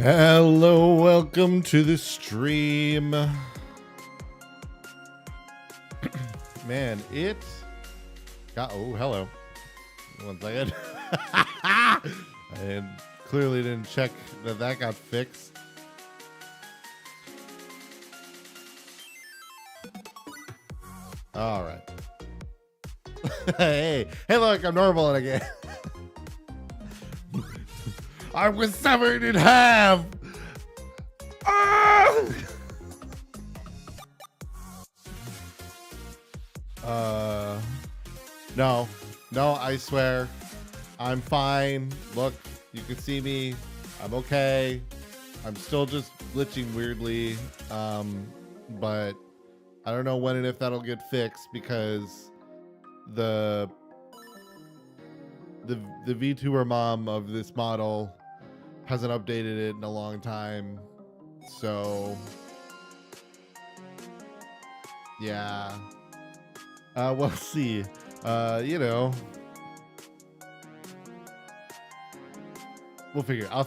Hello, welcome to the stream. Man, it got, oh, hello. 1 second. I clearly didn't check that got fixed. All right. hey, look, I'm normal again. I was severed in half. Ah! No, I swear, I'm fine. Look, you can see me. I'm okay. I'm still just glitching weirdly. But I don't know when and if that'll get fixed because the VTuber mom of this model hasn't updated it in a long time. So yeah. We'll see. You know, I'll figure it out.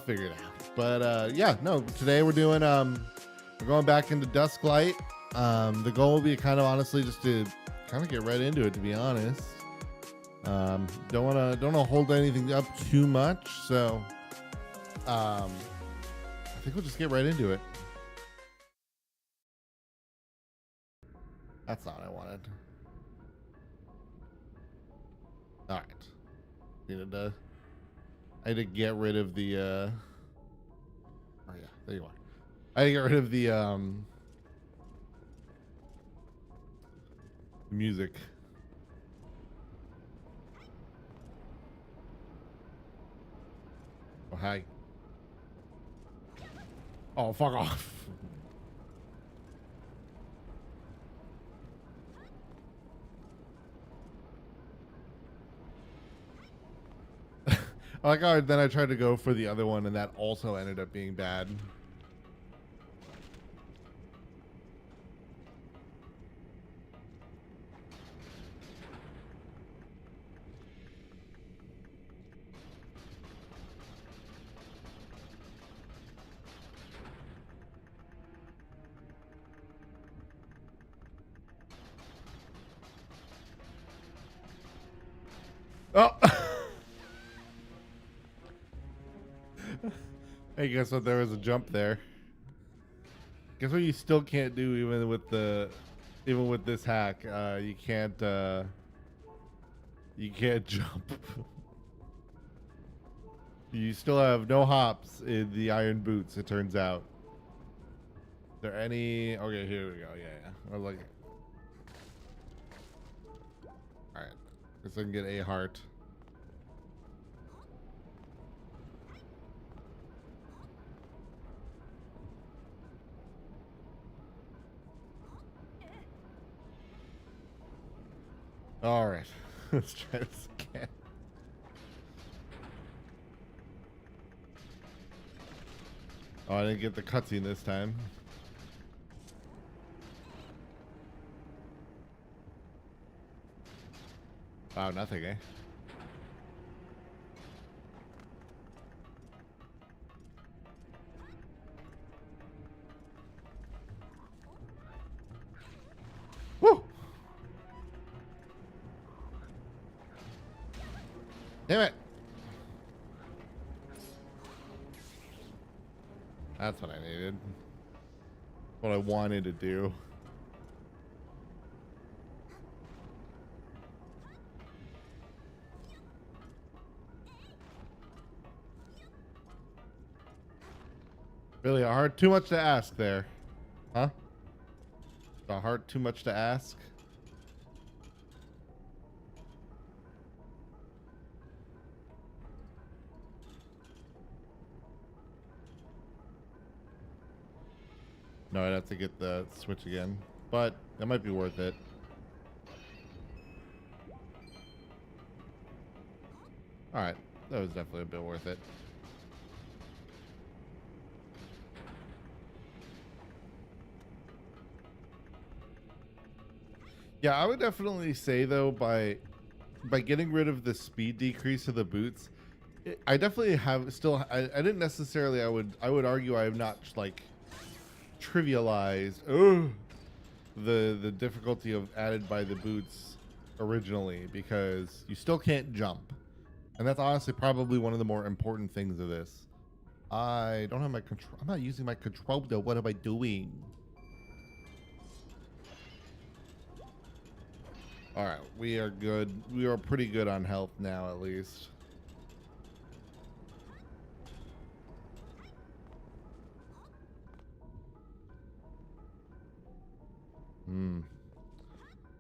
But yeah, no, today we're doing we're going back into Dusklight. The goal will be kind of honestly just to kind of get right into it, to be honest. Don't want to hold anything up too much, so I think we'll just get right into it. That's not what I wanted. All right. I had to get rid of the oh yeah, there you are. I had to get rid of the music. Oh, hi. Oh, fuck off. I like how then I tried to go for the other one and that also ended up being bad. Oh. Hey, guess what? There was a jump there. Guess what? You still can't do even with this hack. You can't jump. You still have no hops in the iron boots. It turns out. Is there any? Okay, here we go. Yeah. I was like, all right. Guess I can get a heart. All right, let's try this again. Oh, I didn't get the cutscene this time. Wow, nothing, eh? Woo! Damn it! That's what I needed. What I wanted to do. Really, a heart too much to ask there. Huh? A heart too much to ask? No, I'd have to get the switch again, but that might be worth it. All right, that was definitely a bit worth it. Yeah, I would definitely say though by getting rid of the speed decrease of the boots, I definitely have still. I didn't necessarily. I would argue I have not like trivialized the difficulty of added by the boots originally, because you still can't jump, and that's honestly probably one of the more important things of this. I don't have my control. I'm not using my controller. What am I doing? All right, we are good. We are pretty good on health now, at least.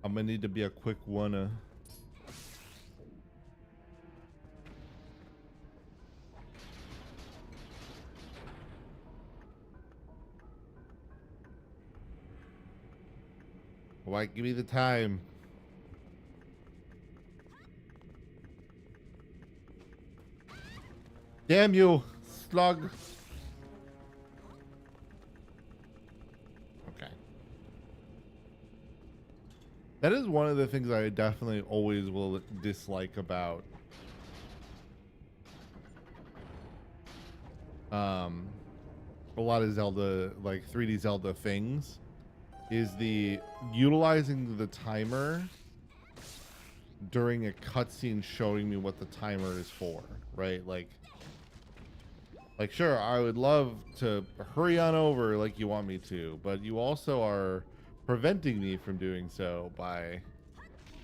I'm gonna need to be a quick one. Why? Give me the time. Damn you, slug. Okay. That is one of the things I definitely always will dislike about a lot of Zelda, like 3D Zelda things, is the utilizing the timer during a cutscene showing me what the timer is for, right? Like sure, I would love to hurry on over like you want me to, but you also are preventing me from doing so by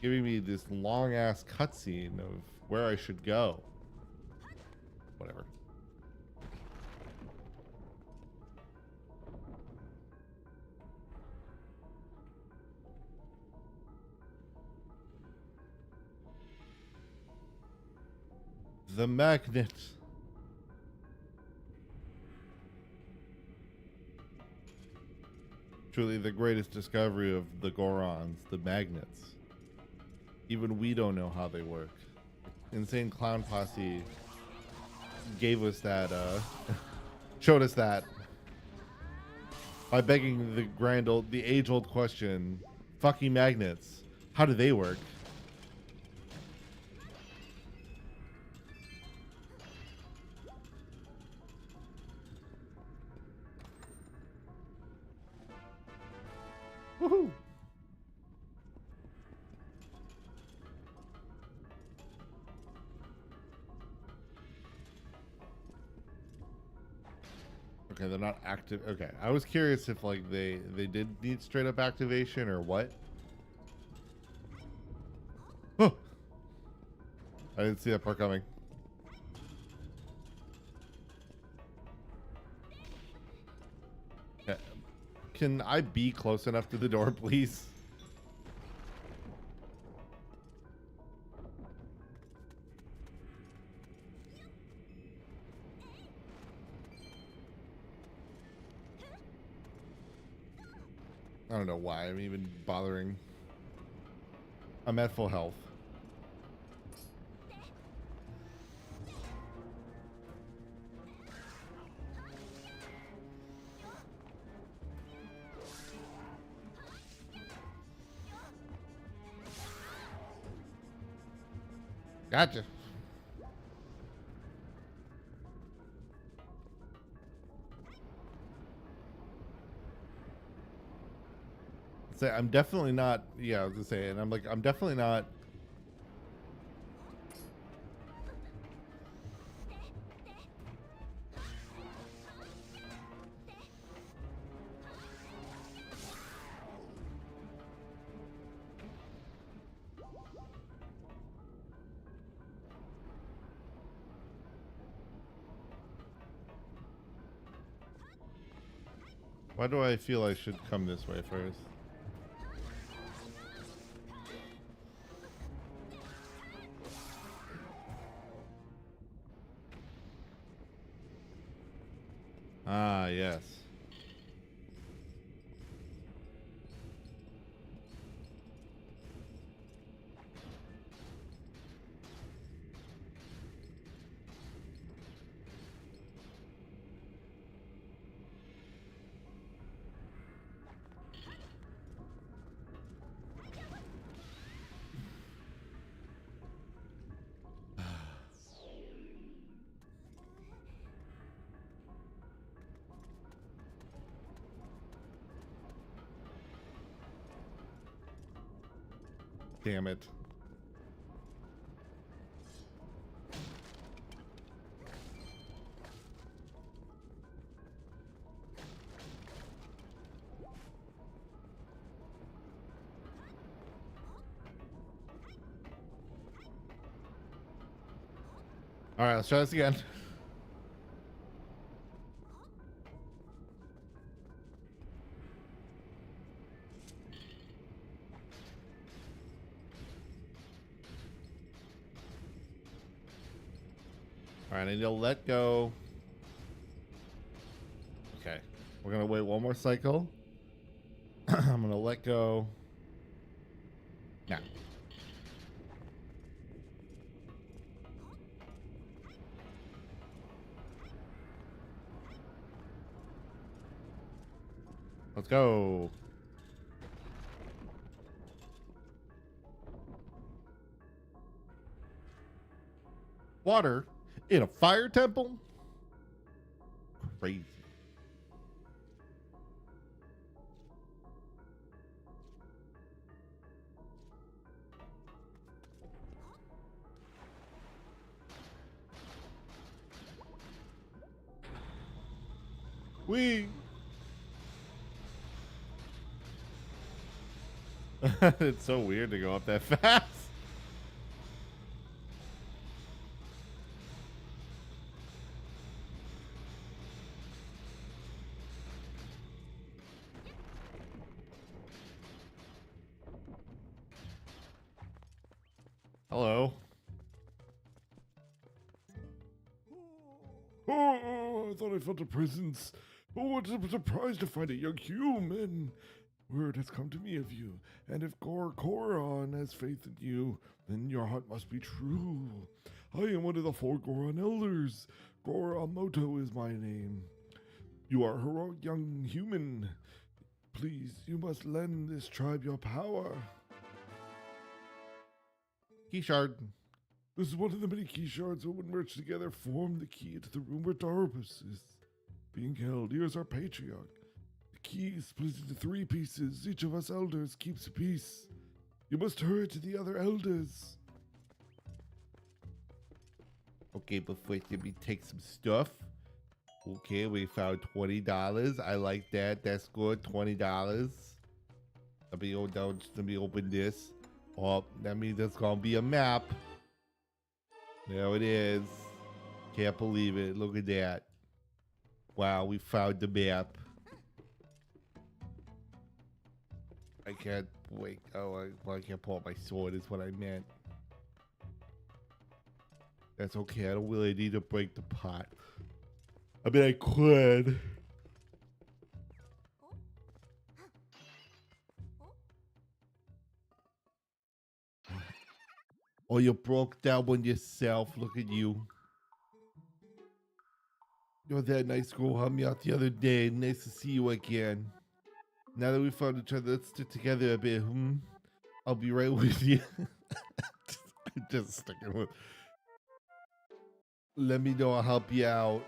giving me this long ass cutscene of where I should go. Whatever. The magnet. Truly the greatest discovery of the Gorons, the magnets. Even we don't know how they work. Insane Clown Posse gave us that, showed us that by begging the age-old question, fucking magnets, how do they work? Woohoo! Okay, they're not active. Okay, I was curious if like they did need straight up activation or what. Oh, I didn't see that part coming. Yeah. Can I be close enough to the door, please? I don't know why I'm even bothering. I'm at full health. Gotcha. Say I'm definitely not. Yeah, I was gonna say, and I'm like, I'm definitely not. Why do I feel I should come this way first? Ah, yes. Damn it. All right, let's try this again. All right, I need to let go. Okay, we're gonna wait one more cycle. I'm gonna let go. Now. Let's go. Water in a fire temple? Crazy. We. It's so weird to go up that fast. Hello. Oh, I thought I felt a presence. Oh, what a surprise to find a young human. Word has come to me of you, and if Goron has faith in you, then your heart must be true. I am one of the 4 Goron elders. Goromoto is my name. You are a heroic young human. Please, you must lend this tribe your power. Key shard. This is one of the many key shards that, when merged together, form the key to the room where Darbus is being held. Here's our patriarch. The key is split into 3 pieces. Each of us elders keeps a piece. You must hurry to the other elders. Okay, but first let me take some stuff. Okay, we found $20. I like that. That's good. $20. Let me go down. Let me open this. Oh, that means there's gonna be a map. There it is. Can't believe it. Look at that. Wow, we found the map. I can't wait. Oh, I can't pull out my sword is what I meant. That's okay. I don't really need to break the pot. I mean, I could. Oh, you broke that one yourself. Look at you. You're that nice girl who helped me out the other day. Nice to see you again. Now that we found each other, let's stick together a bit. I'll be right with you. Just sticking with. Let me know. I'll help you out.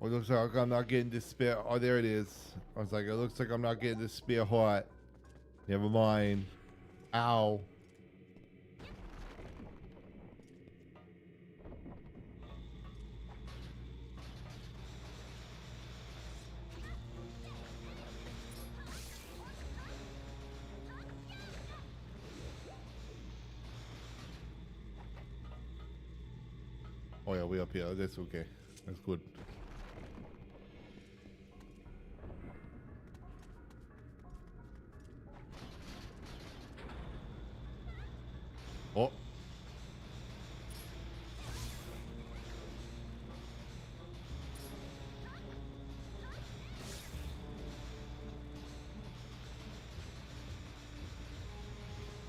Oh, it looks like I'm not getting this spare. Oh, there it is. I was like, it looks like I'm not getting this spare heart. Never mind. Ow. Oh yeah, way up here. That's okay. That's good. Oh.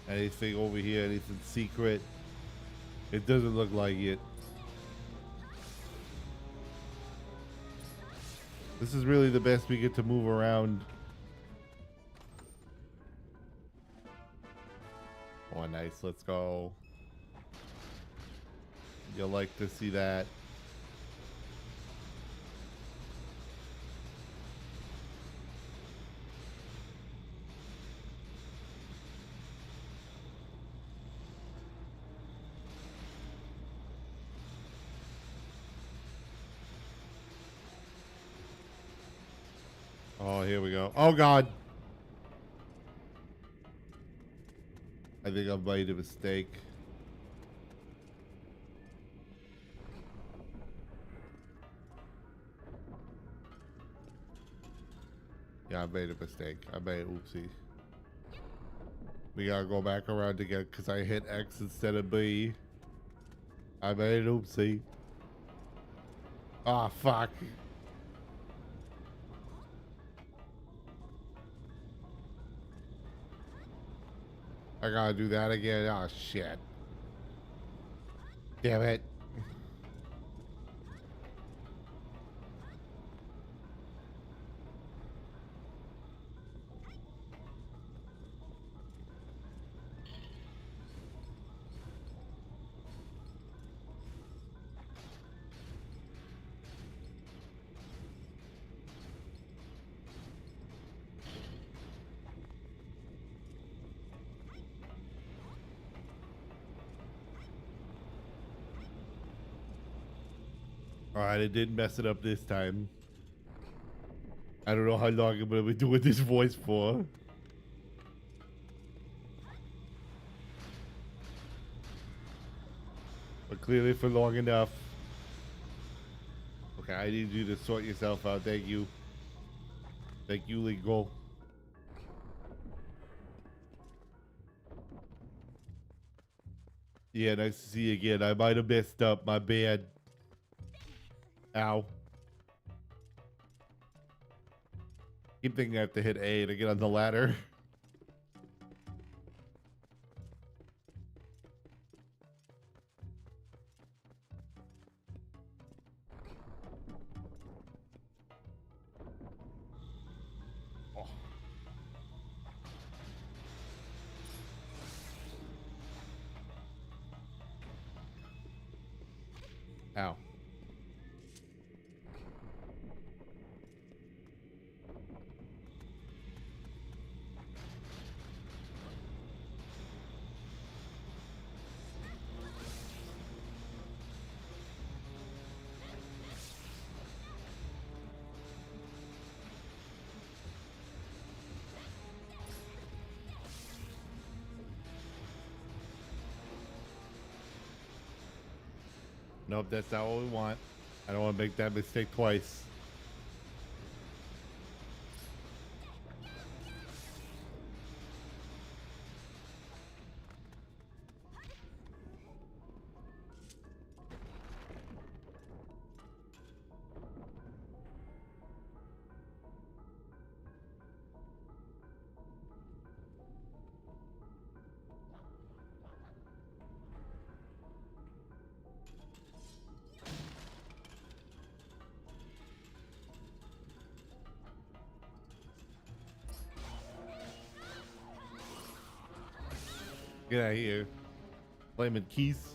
Anything over here? Anything secret? It doesn't look like it. This is really the best we get to move around. Oh, nice. Let's go. You'll like to see that. Oh, here we go. Oh, God. I think I made a mistake. Yeah, I made a mistake. I made oopsie. We gotta go back around again because I hit X instead of B. I made an oopsie. Ah, fuck. I gotta do that again. Oh, shit. Damn it. Alright, I didn't mess it up this time. I don't know how long I'm gonna be doing this voice for. But clearly for long enough. Okay, I need you to sort yourself out. Thank you. Thank you, legal. Yeah, nice to see you again. I might have messed up. My bad. Ow. Keep thinking I have to hit A to get on the ladder. Oh. Ow. Nope, that's not what we want. I don't want to make that mistake twice. Get out of here. Blaming Keith.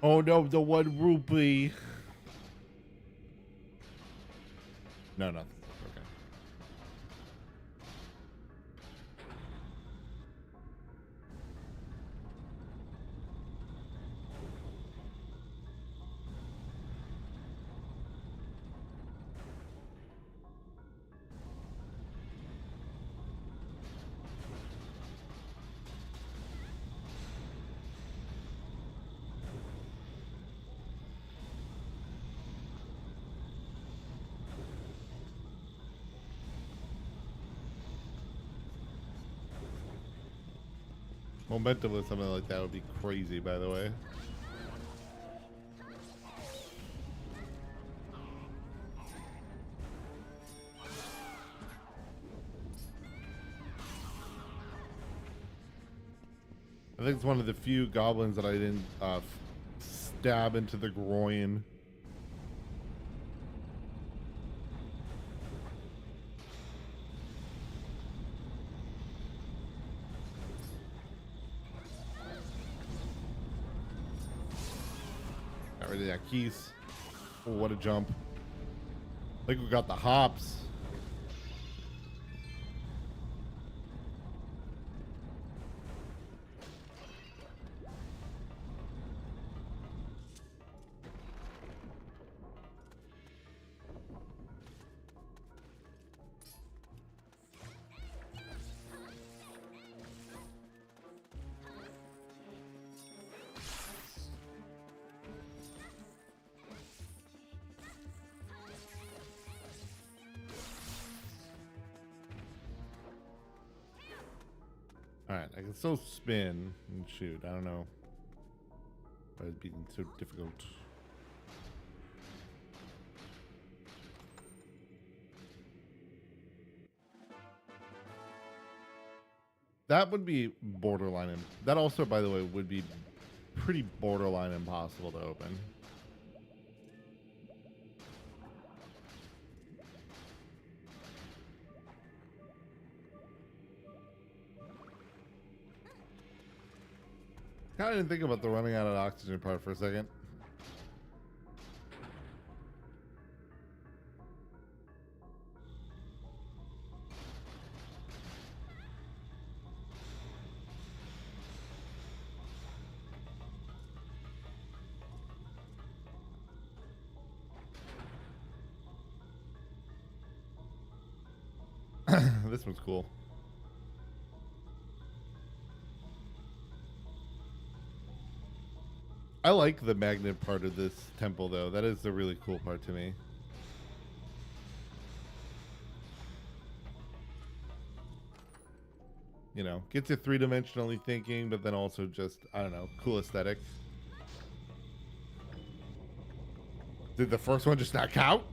Oh no, the 1 rupee. No, nothing. Okay. Momentum with something like that would be crazy, by the way. I think it's one of the few goblins that I didn't stab into the groin. Got rid of that keys. Oh, what a jump. I think we got the hops. Alright, I can still spin and shoot. I don't know why it's being so difficult. That would be borderline. That also, by the way, would be pretty borderline impossible to open. I didn't think about the running out of oxygen part for a second. This one's cool. I like the magnet part of this temple, though. That is the really cool part to me. You know, gets you three-dimensionally thinking, but then also just, I don't know, cool aesthetic. Did the first one just not count?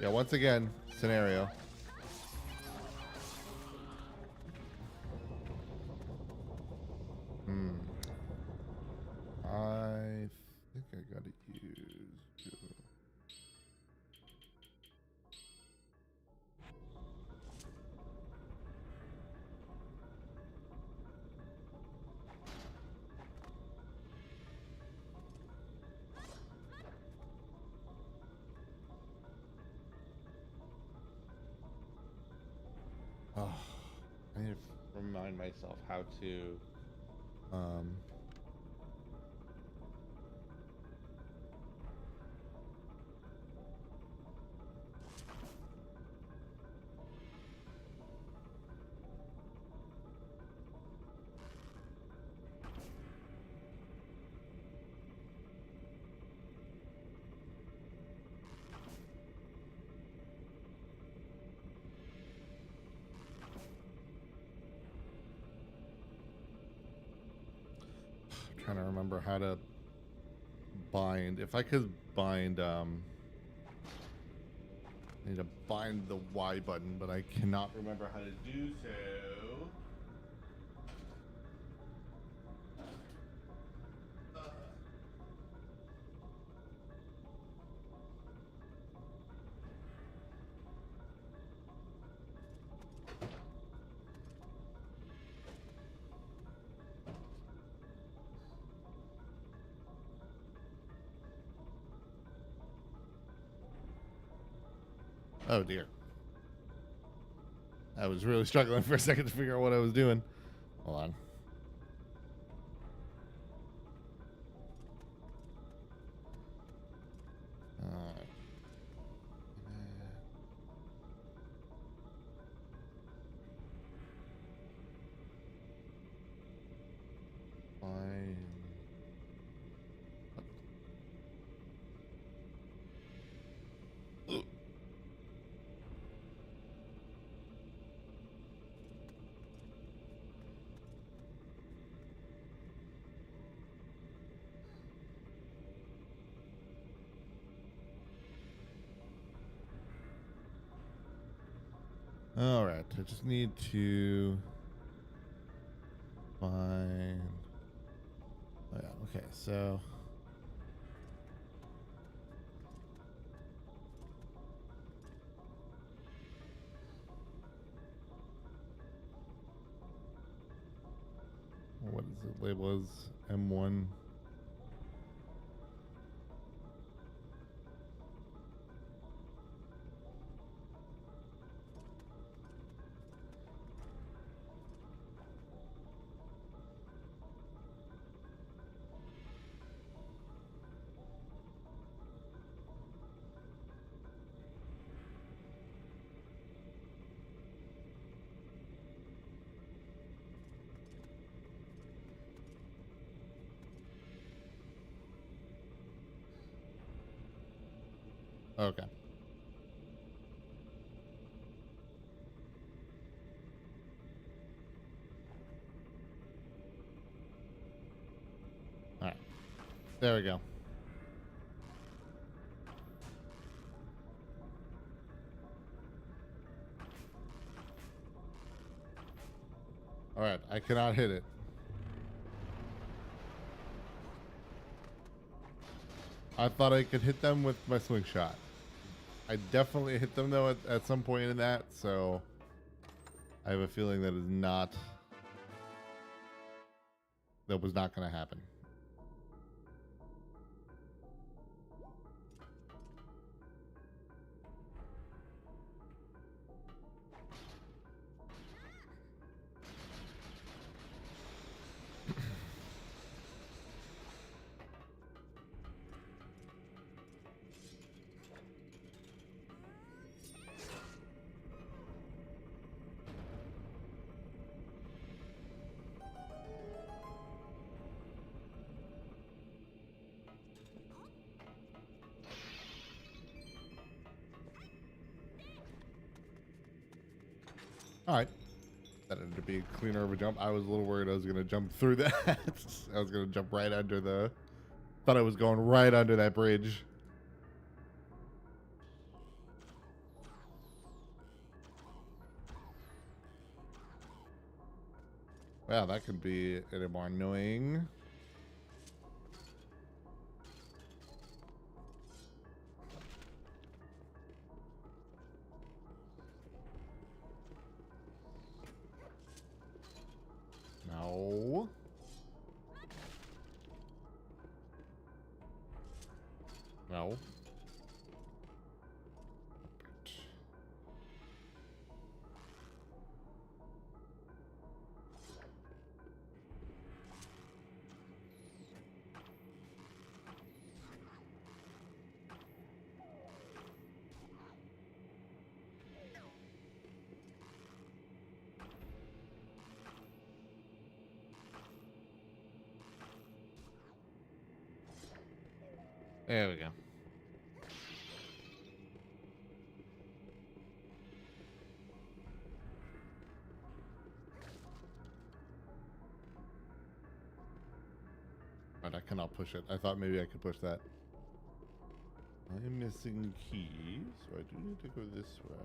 Yeah, once again, scenario. I think I gotta use... Oh, I need to remind myself how to trying to remember how to bind. If I could bind, I need to bind the Y button, but I cannot remember how to do so. Oh dear. I was really struggling for a second to figure out what I was doing. Hold on. Fine. All right, I just need to find. Oh yeah, okay, so. What is it labeled as M1? Okay. All right. There we go. All right, I cannot hit it. I thought I could hit them with my swing shot. I definitely hit them though at some point in that, so I have a feeling that was not going to happen. All right. That ended up being cleaner of a jump. I was a little worried I was going to jump through that. I was going to jump right under the... Thought I was going right under that bridge. Wow, that could be a little more annoying. No. No. There we go. Right, I cannot push it. I thought maybe I could push that. I'm missing keys, so I do need to go this way.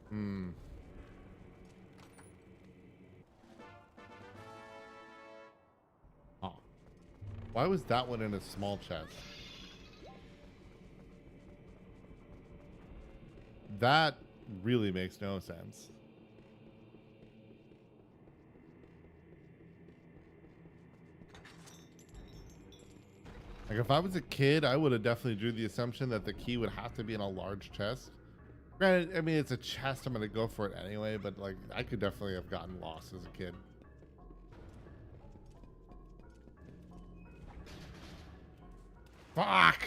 Hmm. Oh. Why was that one in a small chest? That really makes no sense. Like if I was a kid, I would have definitely drew the assumption that the key would have to be in a large chest. Granted, I mean, it's a chest. I'm going to go for it anyway, but like I could definitely have gotten lost as a kid. Fuck!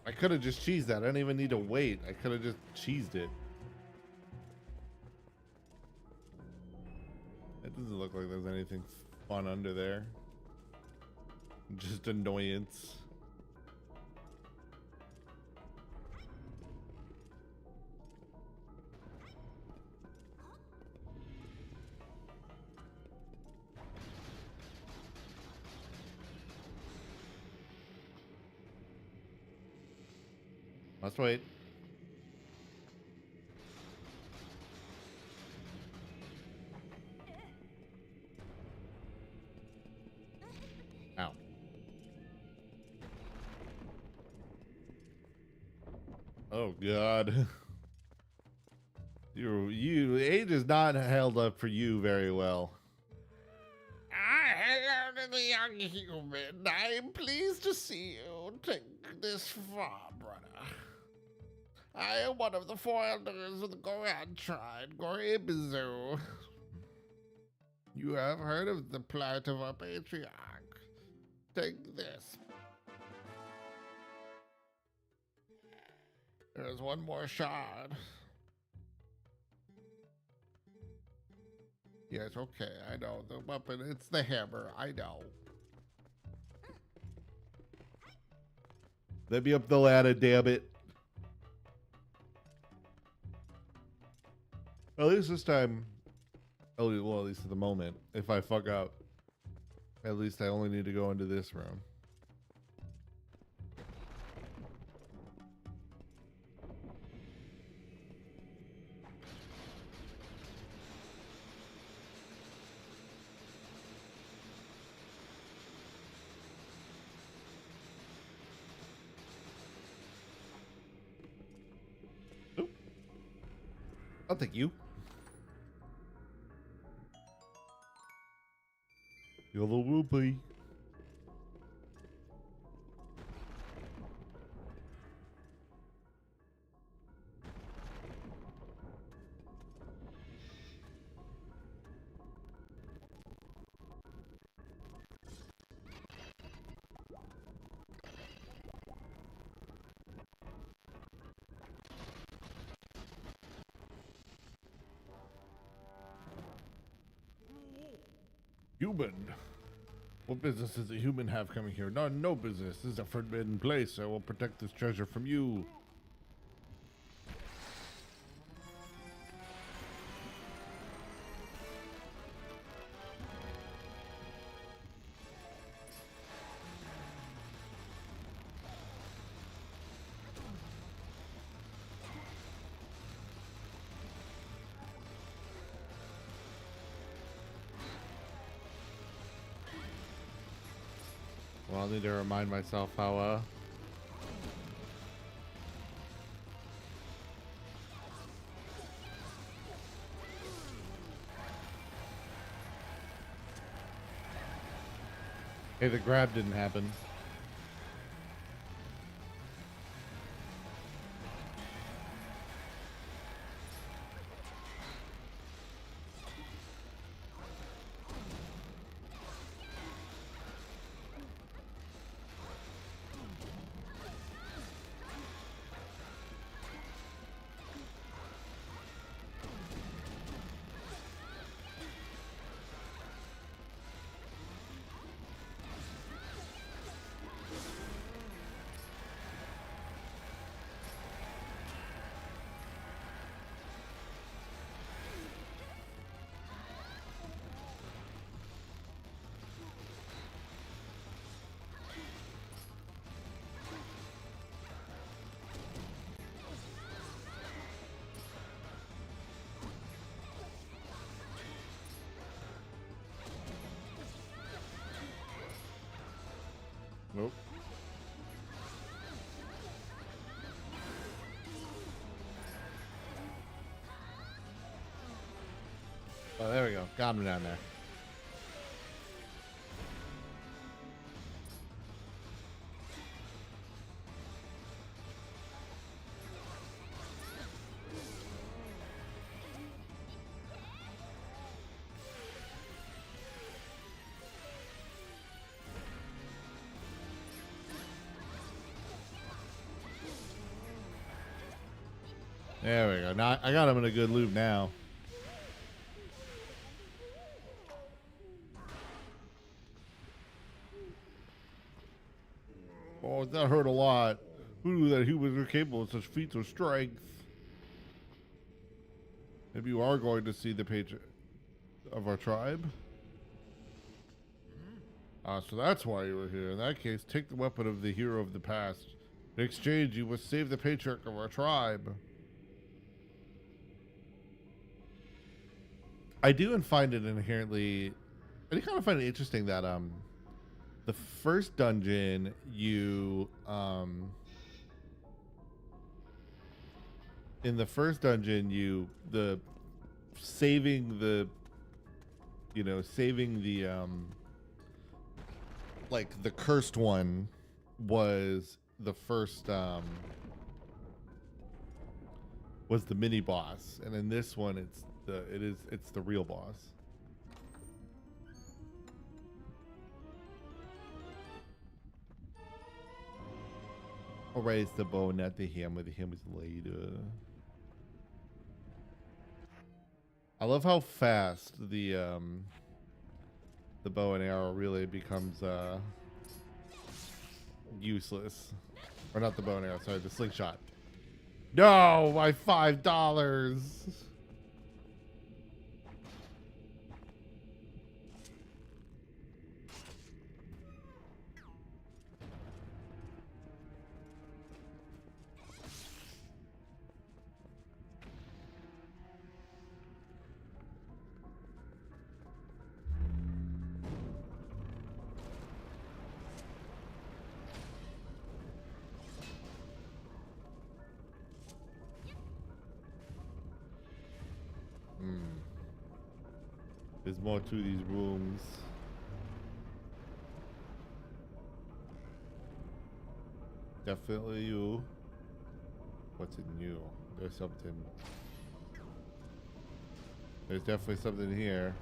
I could have just cheesed that. I didn't even need to wait. I could have just cheesed it. It doesn't look like there's anything fun under there. Just annoyance. Must wait. Ow. Oh God. Age is not held up for you very well. Hello to the young human. I'm pleased to see you take this far, brother. I am one of the 4 elders of the Goran tribe, Goribizu. You have heard of the plight of our patriarch. Take this. There's one more shard. Yes, okay, I know. The weapon, it's the hammer, I know. Let me up the ladder, damn it. At least this time, well, at least at the moment, if I fuck up, at least I only need to go into this room. Oop. I'll take you. Yellow whoopee. Human. What business does a human have coming here? No business. This is a forbidden place. I will protect this treasure from you. Well, I'll need to remind myself how, hey, the grab didn't happen. Nope. Oh, there we go. Got him down there. There we go. Now I got him in a good loop now. Oh, that hurt a lot. Who knew that humans are capable of such feats of strength? Maybe you are going to see the page of our tribe. Ah, so that's why you were here. In that case, take the weapon of the hero of the past. In exchange, you must save the patriarch of our tribe. I do and find it inherently... I do kind of find it interesting that, the first dungeon, you, in the first dungeon, saving the like the cursed one was the first, was the mini boss. And in this one, it's the real boss. I'll raise the bow, not the hammer. The hammer's later. I love how fast the bow and arrow really becomes useless. Or not the bow and arrow, sorry, the slingshot. No, my $5. There's more to these rooms. Definitely you. What's in you? There's something. There's definitely something here.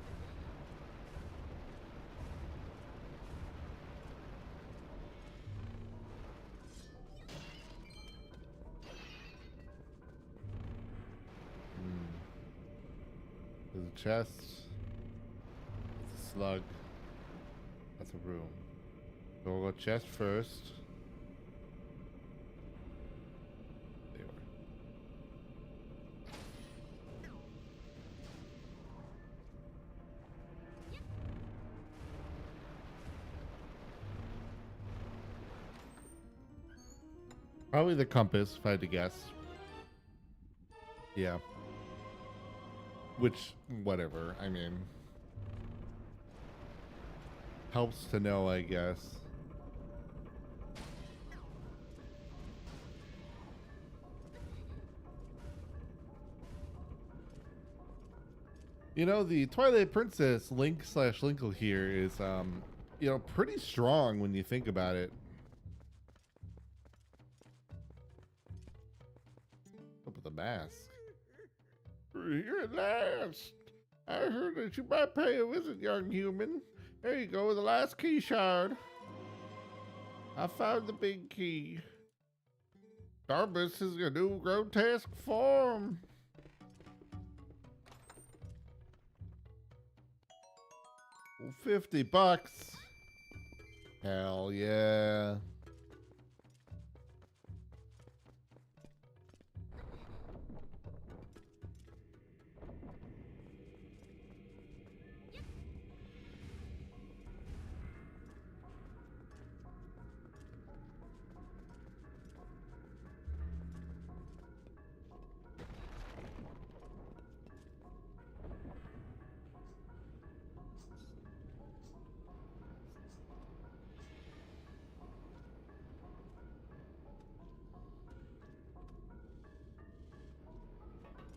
There's a chest. It's a slug. That's a room. So we'll go chest first. There we are. Probably the compass, if I had to guess. Yeah. Which, whatever, I mean, helps to know, I guess. You know, the Twilight Princess Link/Linkle here is, you know, pretty strong when you think about it. Up with the mask. We're here at last. I heard that you might pay a visit, young human. There you go, the last key shard. I found the big key. Darbus is a new grotesque form. $50. Hell yeah.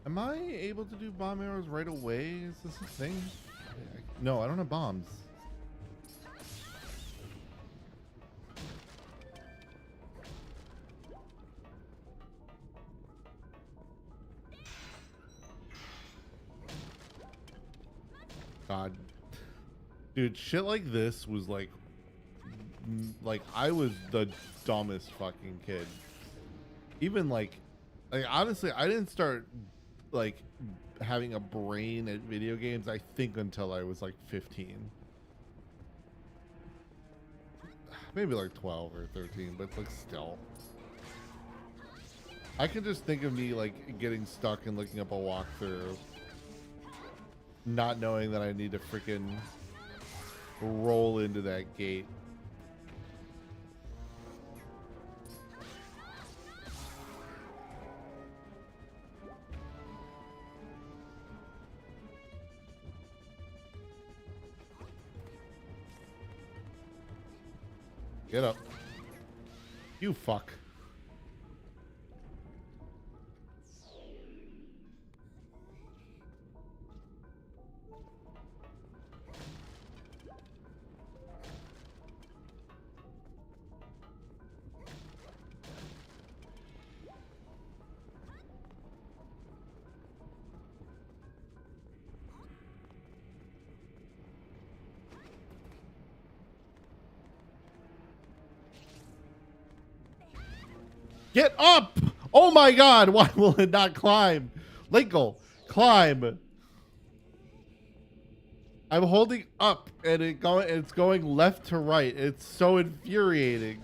Am I able to do bomb arrows right away? Is this a thing? No, I don't have bombs. God. Dude, shit like this was like I was the dumbest fucking kid. Even like Like honestly, I didn't start like having a brain at video games, I think, until I was like 15. Maybe like 12 or 13, but like still. I can just think of me like getting stuck and looking up a walkthrough, not knowing that I need to freaking roll into that gate. Get up. You fuck. Get up! Oh my god, why will it not climb? Linkle, climb. I'm holding up and it's going left to right. It's so infuriating.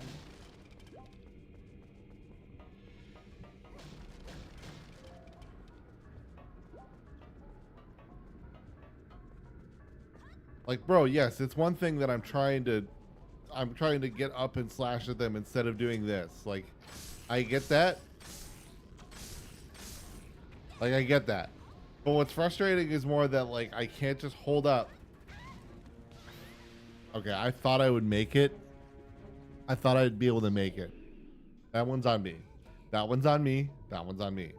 Like, bro, yes, it's one thing that I'm trying to get up and slash at them instead of doing this. Like, I get that. Like, I get that. But what's frustrating is more that, like, I can't just hold up. Okay, I thought I would make it. I thought I'd be able to make it. That one's on me. That one's on me. That one's on me.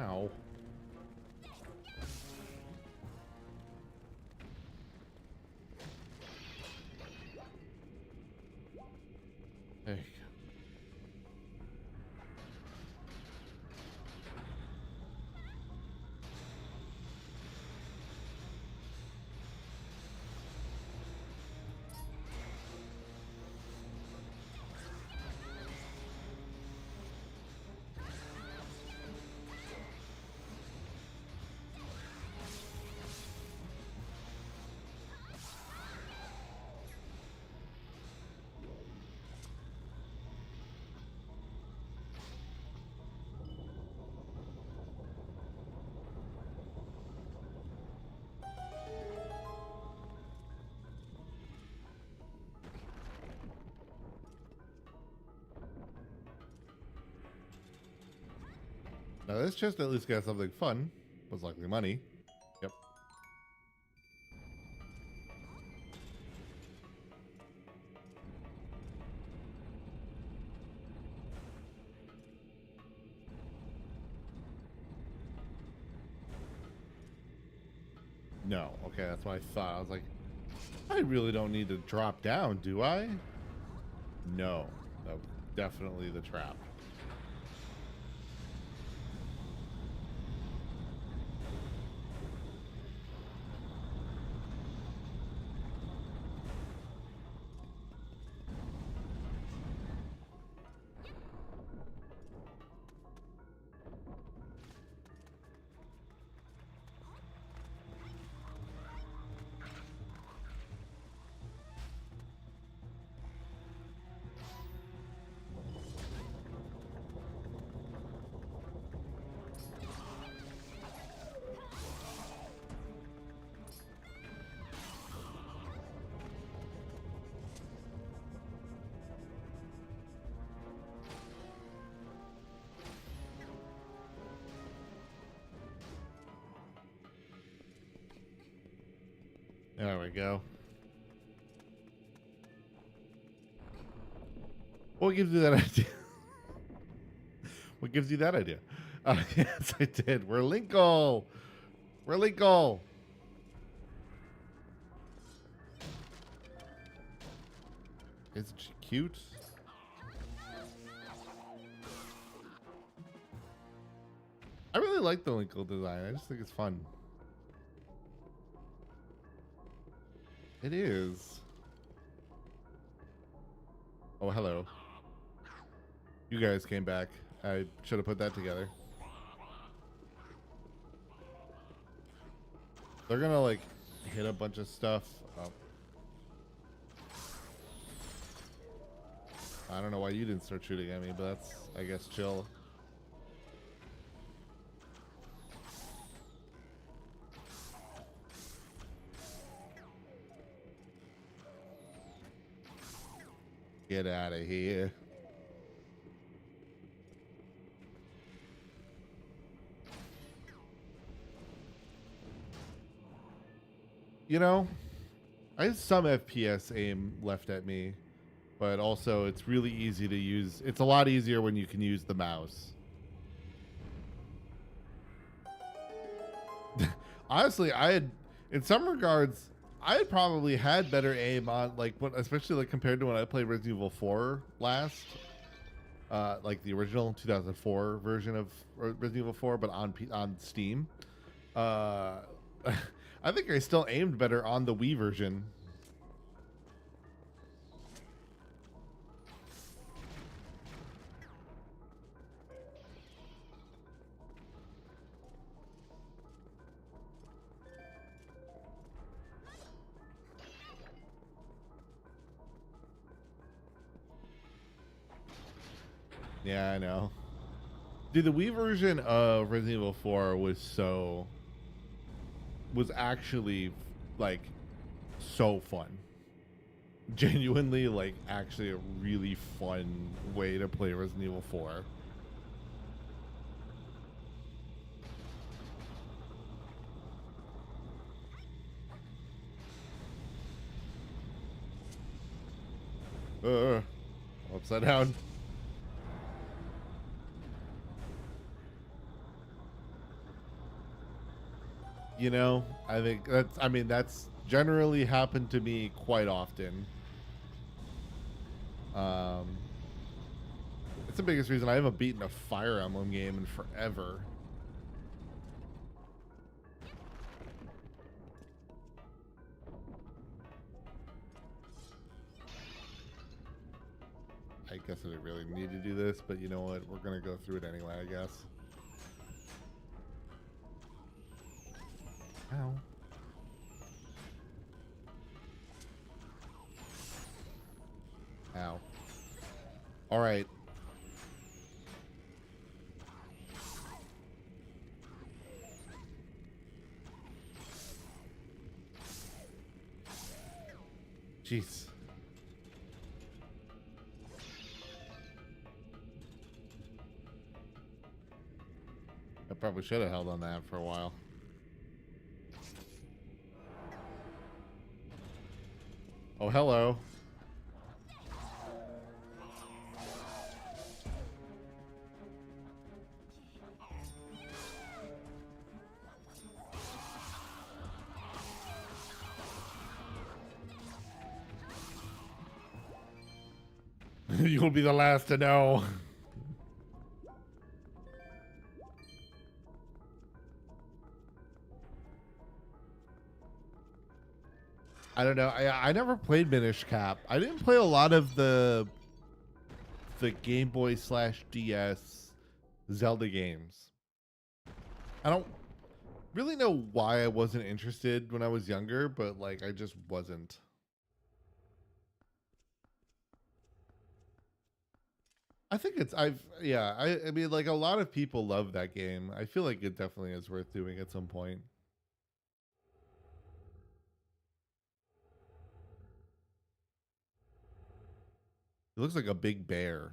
Ow. There you go. Now this chest at least got something fun. Was likely money. Yep. No. Okay, that's what I thought. I was like, I really don't need to drop down, do I? No. That was definitely the trap. There we go. What gives you that idea? What gives you that idea? Yes, I did. We're Linkle. We're Linkle. Isn't she cute? I really like the Linkle design. I just think it's fun. It is. Oh, hello. You guys came back. I should have put that together. They're gonna like hit a bunch of stuff. Oh. I don't know why you didn't start shooting at me, but that's, I guess, chill. Get out of here. You know, I have some FPS aim left at me, but also it's really easy to use. It's a lot easier when you can use the mouse. Honestly, in some regards, I had probably had better aim on, like, especially like compared to when I played Resident Evil 4 last, like the original 2004 version of Resident Evil 4, but on Steam. I think I still aimed better on the Wii version. Yeah, I know. Dude, the Wii version of Resident Evil 4 was actually like so fun. Genuinely, like, actually a really fun way to play Resident Evil 4. Upside down. You know, I think that's generally happened to me quite often. It's the biggest reason I haven't beaten a Fire Emblem game in forever. I guess I didn't really need to do this, but you know what? We're gonna go through it anyway, I guess. Ow. Ow. All right. Jeez. I probably should have held on that for a while. Oh, hello. You'll be the last to know. I don't know. I never played Minish Cap. I didn't play a lot of the Game Boy / DS Zelda games. I don't really know why I wasn't interested when I was younger, but like I just wasn't. I think I mean, like, a lot of people love that game. I feel like it definitely is worth doing at some point. It looks like a big bear.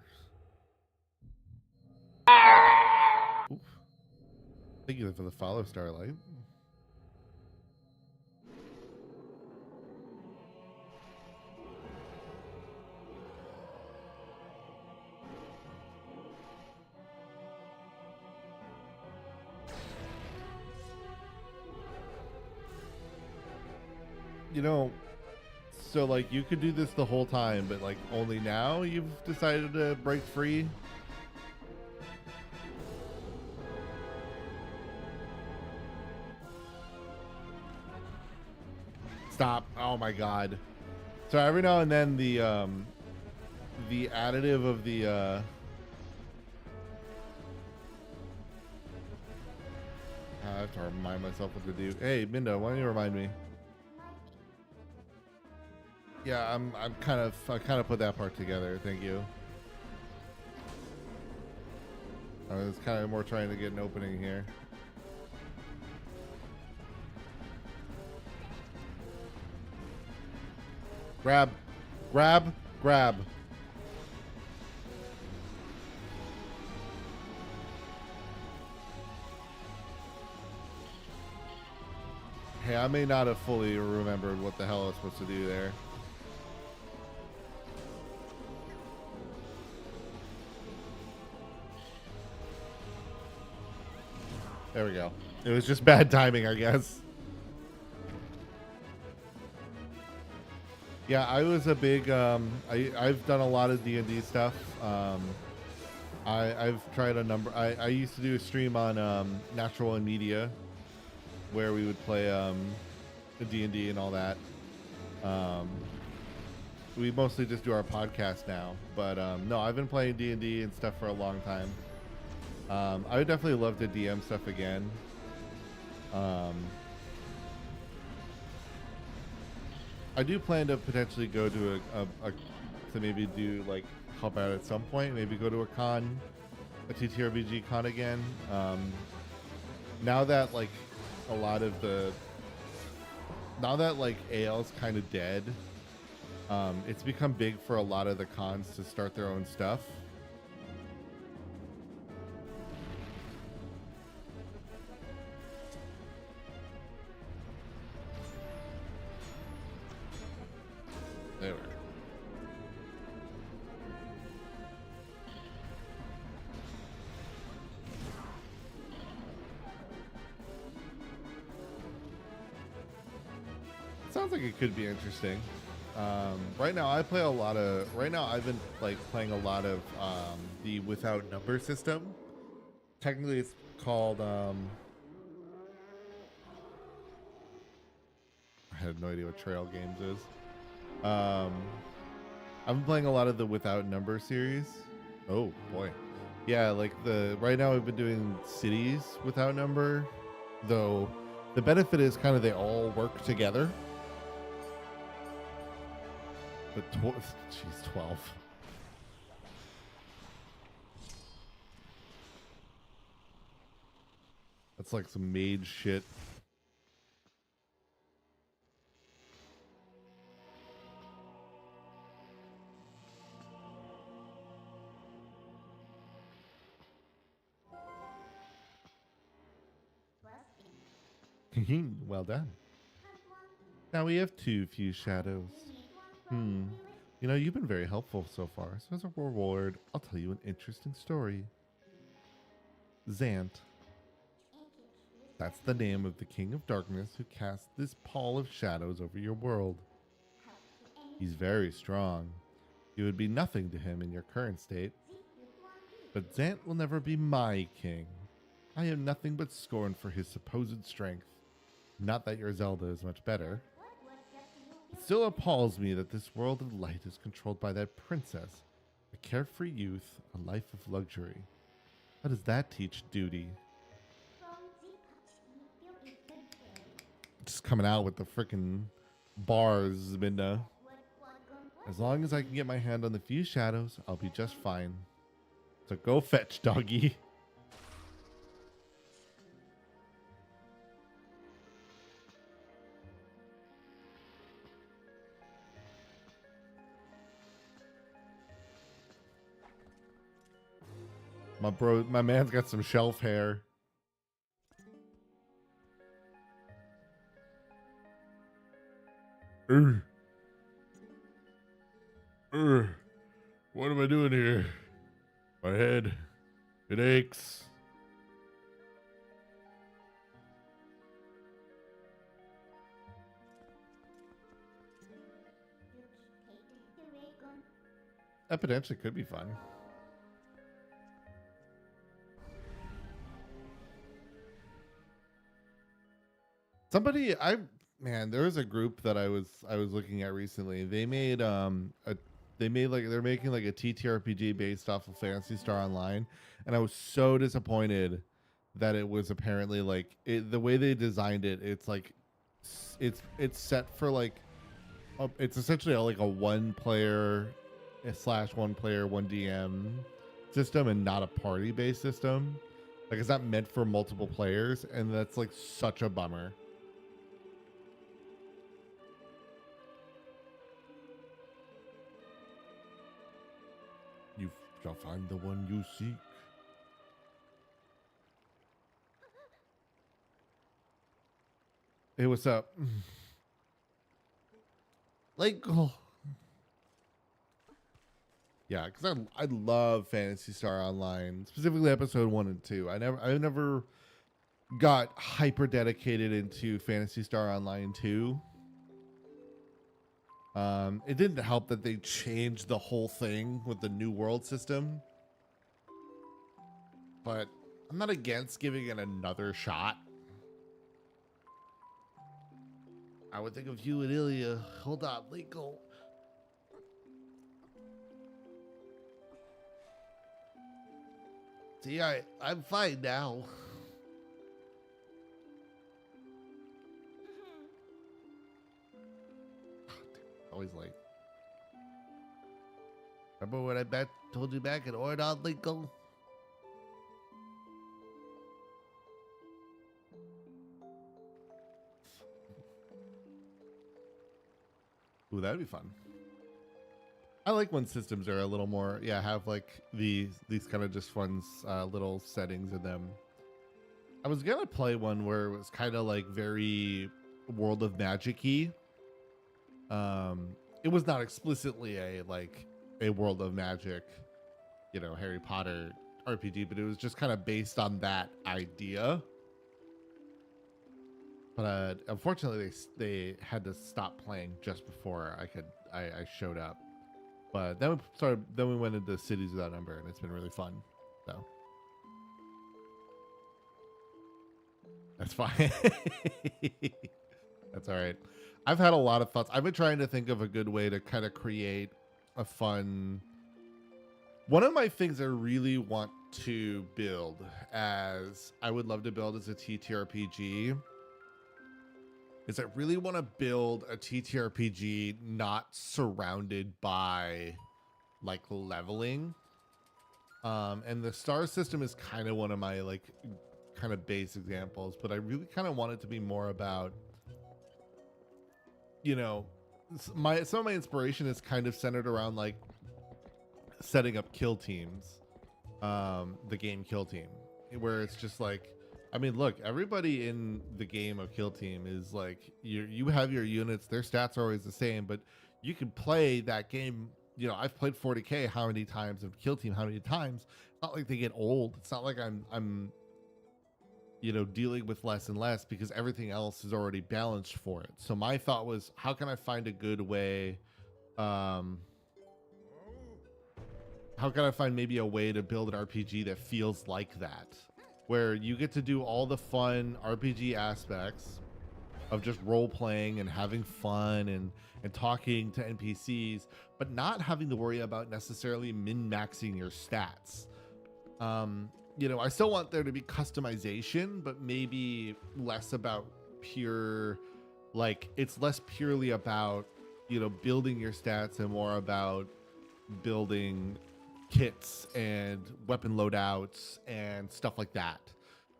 Oof. Thank you for the follow, Starlight. You know, so like you could do this the whole time, but like only now you've decided to break free. Stop. Oh my god. So every now and then the additive of the I have to remind myself what to do. Hey, Minda, why don't you remind me? Yeah, I kind of put that part together. Thank you. I was kind of more trying to get an opening here. Grab, grab, grab. Hey, I may not have fully remembered what the hell I was supposed to do there. There we go. It was just bad timing, I guess. Yeah, I was a big I've done a lot of D&D stuff. I've tried a number. I used to do a stream on Natural and Media where we would play D&D and all that. We mostly just do our podcast now, but no, I've been playing D&D and stuff for a long time. I would definitely love to DM stuff again. I do plan to potentially go to to maybe do like help out at some point. Maybe go to a con, a TTRPG con again. Now that like a lot of now that like AL's kind of dead, it's become big for a lot of the cons to start their own stuff. There we go. Sounds like it could be interesting. Right now I play a lot of. Right now I've been like playing a lot of the without number system. Technically, it's called. I had no idea what Trail Games is. I've been playing a lot of the Without Number series. Oh boy, yeah. Like right now we've been doing cities without number, though. The benefit is kind of they all work together. But she's 12. That's like some mage shit. Well done. Now we have too few shadows. You know, you've been very helpful so far. So as a reward, I'll tell you an interesting story. Zant. That's the name of the King of Darkness who cast this pall of shadows over your world. He's very strong. You would be nothing to him in your current state. But Zant will never be my king. I have nothing but scorn for his supposed strength. Not that your Zelda is much better. It still appalls me that this world of light is controlled by that princess. A carefree youth, a life of luxury. How does that teach duty? Just coming out with the frickin' bars, Minda. As long as I can get my hand on the few shadows, I'll be just fine. So go fetch, doggy. My man's got some shelf hair. What am I doing here? My head, it aches. That potentially could be fun. Somebody, man, there was a group that I was looking at recently. They made they're making like a TTRPG based off of Phantasy Star Online, and I was so disappointed that it was apparently like the way they designed it. It's like it's set for like it's essentially like a one player slash one player one DM system and not a party based system. Like it's not meant for multiple players, and that's like such a bummer. You shall find the one you seek. Hey, what's up? Like, oh. Yeah, because I love Phantasy Star Online, specifically episode 1 and 2. I never got hyper dedicated into Phantasy Star Online 2. It didn't help that they changed the whole thing with the new world system, but I'm not against giving it another shot. I would think of you and Ilya. Hold on, legal. See, I'm fine now. Always like. Remember when I told you back in Ordon, legal? Ooh, that'd be fun. I like when systems are a little more, have like these kind of just fun little settings in them. I was gonna play one where it was kind of like very World of Magic-y. It was not explicitly a World of Magic, Harry Potter RPG, but it was just kind of based on that idea. But unfortunately, they had to stop playing just before I showed up. But then we went into Cities Without Number, and it's been really fun. So that's fine. That's all right. I've had a lot of thoughts. I've been trying to think of a good way to kind of create a fun. One of my things I really want to build, as I would love to build as a TTRPG, is I really want to build a TTRPG not surrounded by like leveling. And the star system is kind of one of my like kind of base examples, but I really kind of want it to be more about, some of my inspiration is kind of centered around like setting up kill teams, the game Kill Team, where it's just like, I mean, look, everybody in the game of Kill Team is like, you have your units, their stats are always the same, but you can play that game. I've played 40K how many times, of Kill Team how many times. It's not like they get old. It's not like I'm dealing with less and less, because everything else is already balanced for it. So my thought was, how can I find a good way? How can I find maybe a way to build an RPG that feels like that, where you get to do all the fun RPG aspects of just role playing and having fun and talking to NPCs, but not having to worry about necessarily min-maxing your stats. I still want there to be customization, but maybe less about pure, like, it's less purely about, building your stats and more about building kits and weapon loadouts and stuff like that.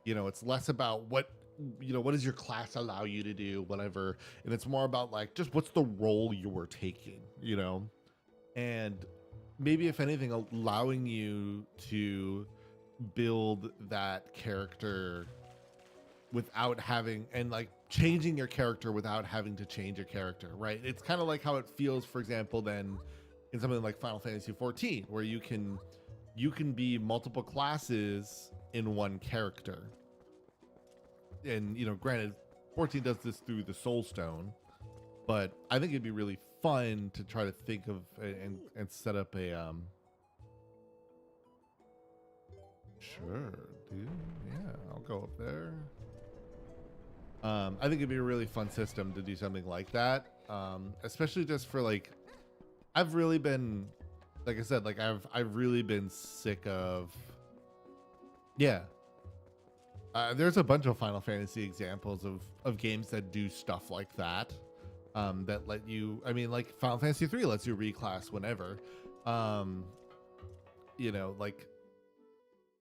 It's less about what does your class allow you to do, whatever, and it's more about like just what's the role you were taking, and maybe if anything, allowing you to build that character without having, and like changing your character without having to change your character, right? It's kind of like how it feels, for example, then in something like Final Fantasy 14, where you can be multiple classes in one character. And granted, 14 does this through the Soul Stone, But I think it'd be really fun to try to think of and set up a Sure, dude. Yeah, I'll go up there. I think it'd be a really fun system to do something like that. Especially just for like, I've really been, like I said, like I've really been sick of, yeah. There's a bunch of Final Fantasy examples of games that do stuff like that. That let you, I mean, like Final Fantasy 3 lets you reclass whenever. You know, like,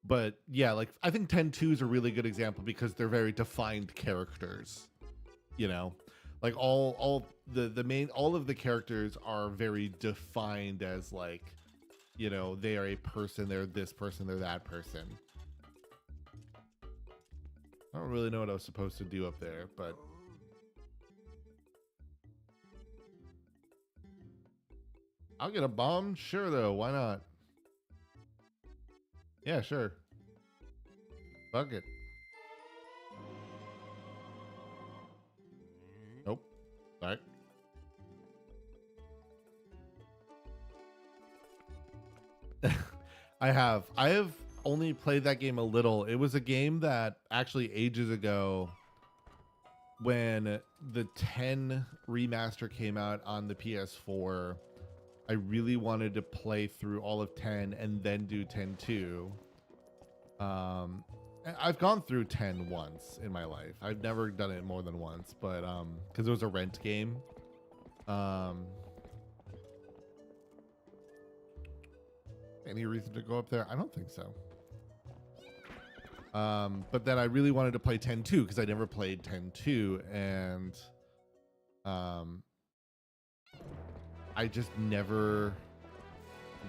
but yeah, like I think 10-2 is a really good example because they're very defined characters. You know, like all of the characters are very defined as like, you know, they are a person, they're this person, they're that person. I don't really know what I was supposed to do up there, but I'll get a bomb. Sure, though. Why not? Yeah, sure. Fuck it. Nope. Sorry. I have only played that game a little. It was a game that actually ages ago, when the 10 remaster came out on the PS4, I really wanted to play through all of 10 and then do 10-2. I've gone through 10 once in my life. I've never done it more than once, but because it was a rent game. Any reason to go up there? I don't think so. But then I really wanted to play 10-2 because I never played 10-2, and I just never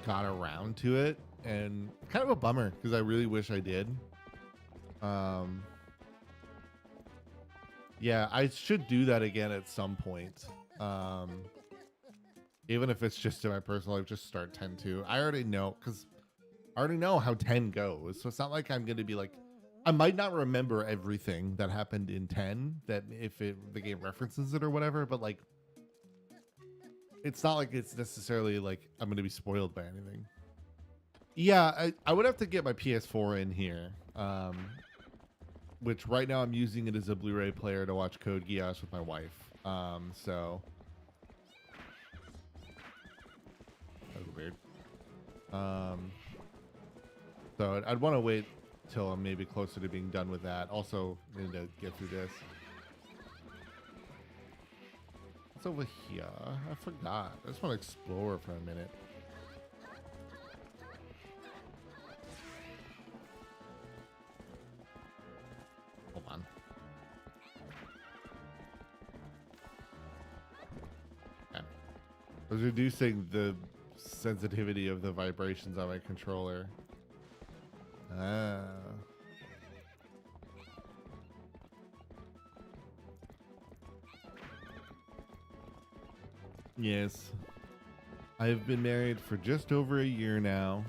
got around to it, and kind of a bummer because I really wish I did. Yeah, I should do that again at some point. Even if it's just in my personal life, just start 10-2. I already know, because I already know how 10 goes, so it's not like I'm going to be like, I might not remember everything that happened in 10, that if the game references it or whatever, but like, it's not like it's necessarily like I'm going to be spoiled by anything. Yeah, I would have to get my PS4 in here, which right now I'm using it as a Blu-ray player to watch Code Geass with my wife. So that was weird. So I'd want to wait till I'm maybe closer to being done with that. Also, need to get through this. What's over here? I forgot. I just want to explore for a minute. Hold on. Okay. I was reducing the sensitivity of the vibrations on my controller. Ah. Yes. I've been married for just over a year now.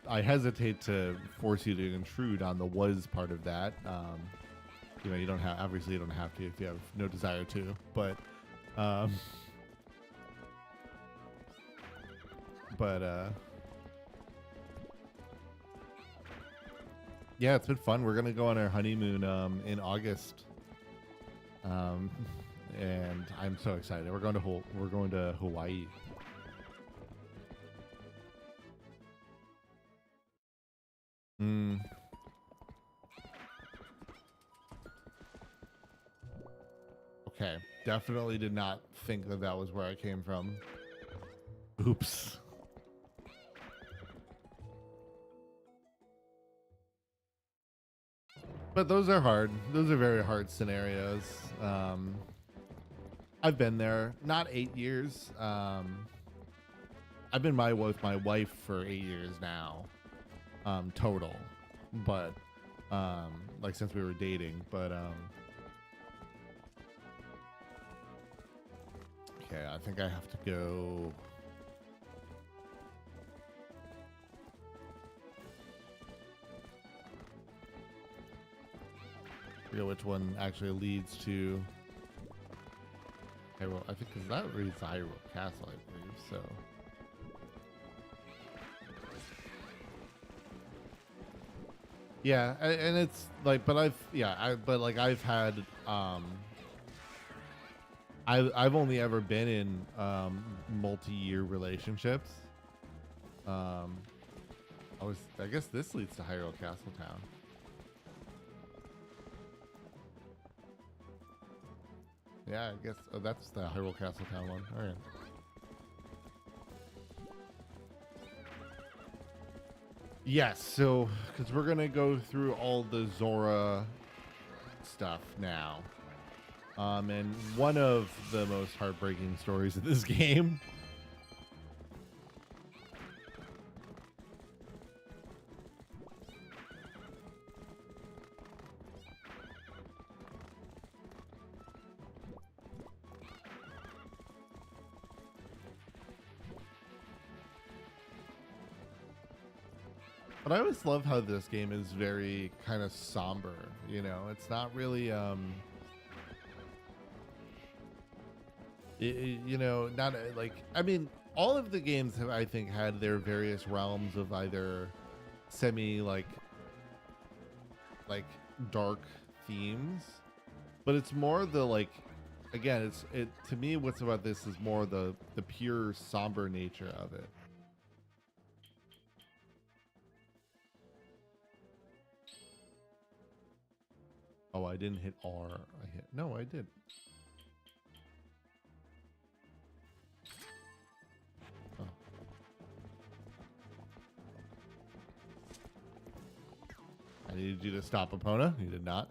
I hesitate to force you to intrude on the was part of that. You know, you don't have, obviously you don't have to if you have no desire to, but yeah, it's been fun. We're gonna go on our honeymoon in August, and I'm so excited. We're going to Hawaii. Okay, definitely did not think that that was where I came from. Oops. But those are hard. Those are very hard scenarios. I've been there, not 8 years. I've been with my wife for 8 years now, total. But like since we were dating. But okay, I think I have to go. forget which one actually leads to Hyrule. I think because that leads to Hyrule Castle, I believe. So. Yeah, and it's like, but I've had I've only ever been in multi-year relationships. I guess this leads to Hyrule Castle Town. Yeah, I guess that's the Hyrule Castle Town one. All right. Yes, so because we're gonna go through all the Zora stuff now, and one of the most heartbreaking stories of this game. But I always love how this game is very kind of somber, you know. It's not really you know, not like, I mean, all of the games have, I think, had their various realms of either semi like dark themes, but it's more the like, again, it to me what's about this is more the pure somber nature of it. Oh, I didn't hit R. No, I did. Oh. I needed you to stop Epona. You did not.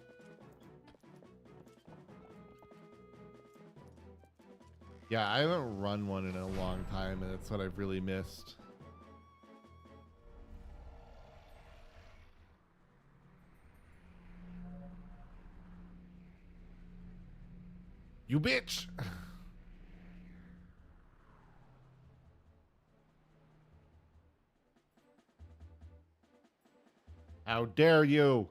Yeah, I haven't run one in a long time, and that's what I've really missed. You bitch! How dare you!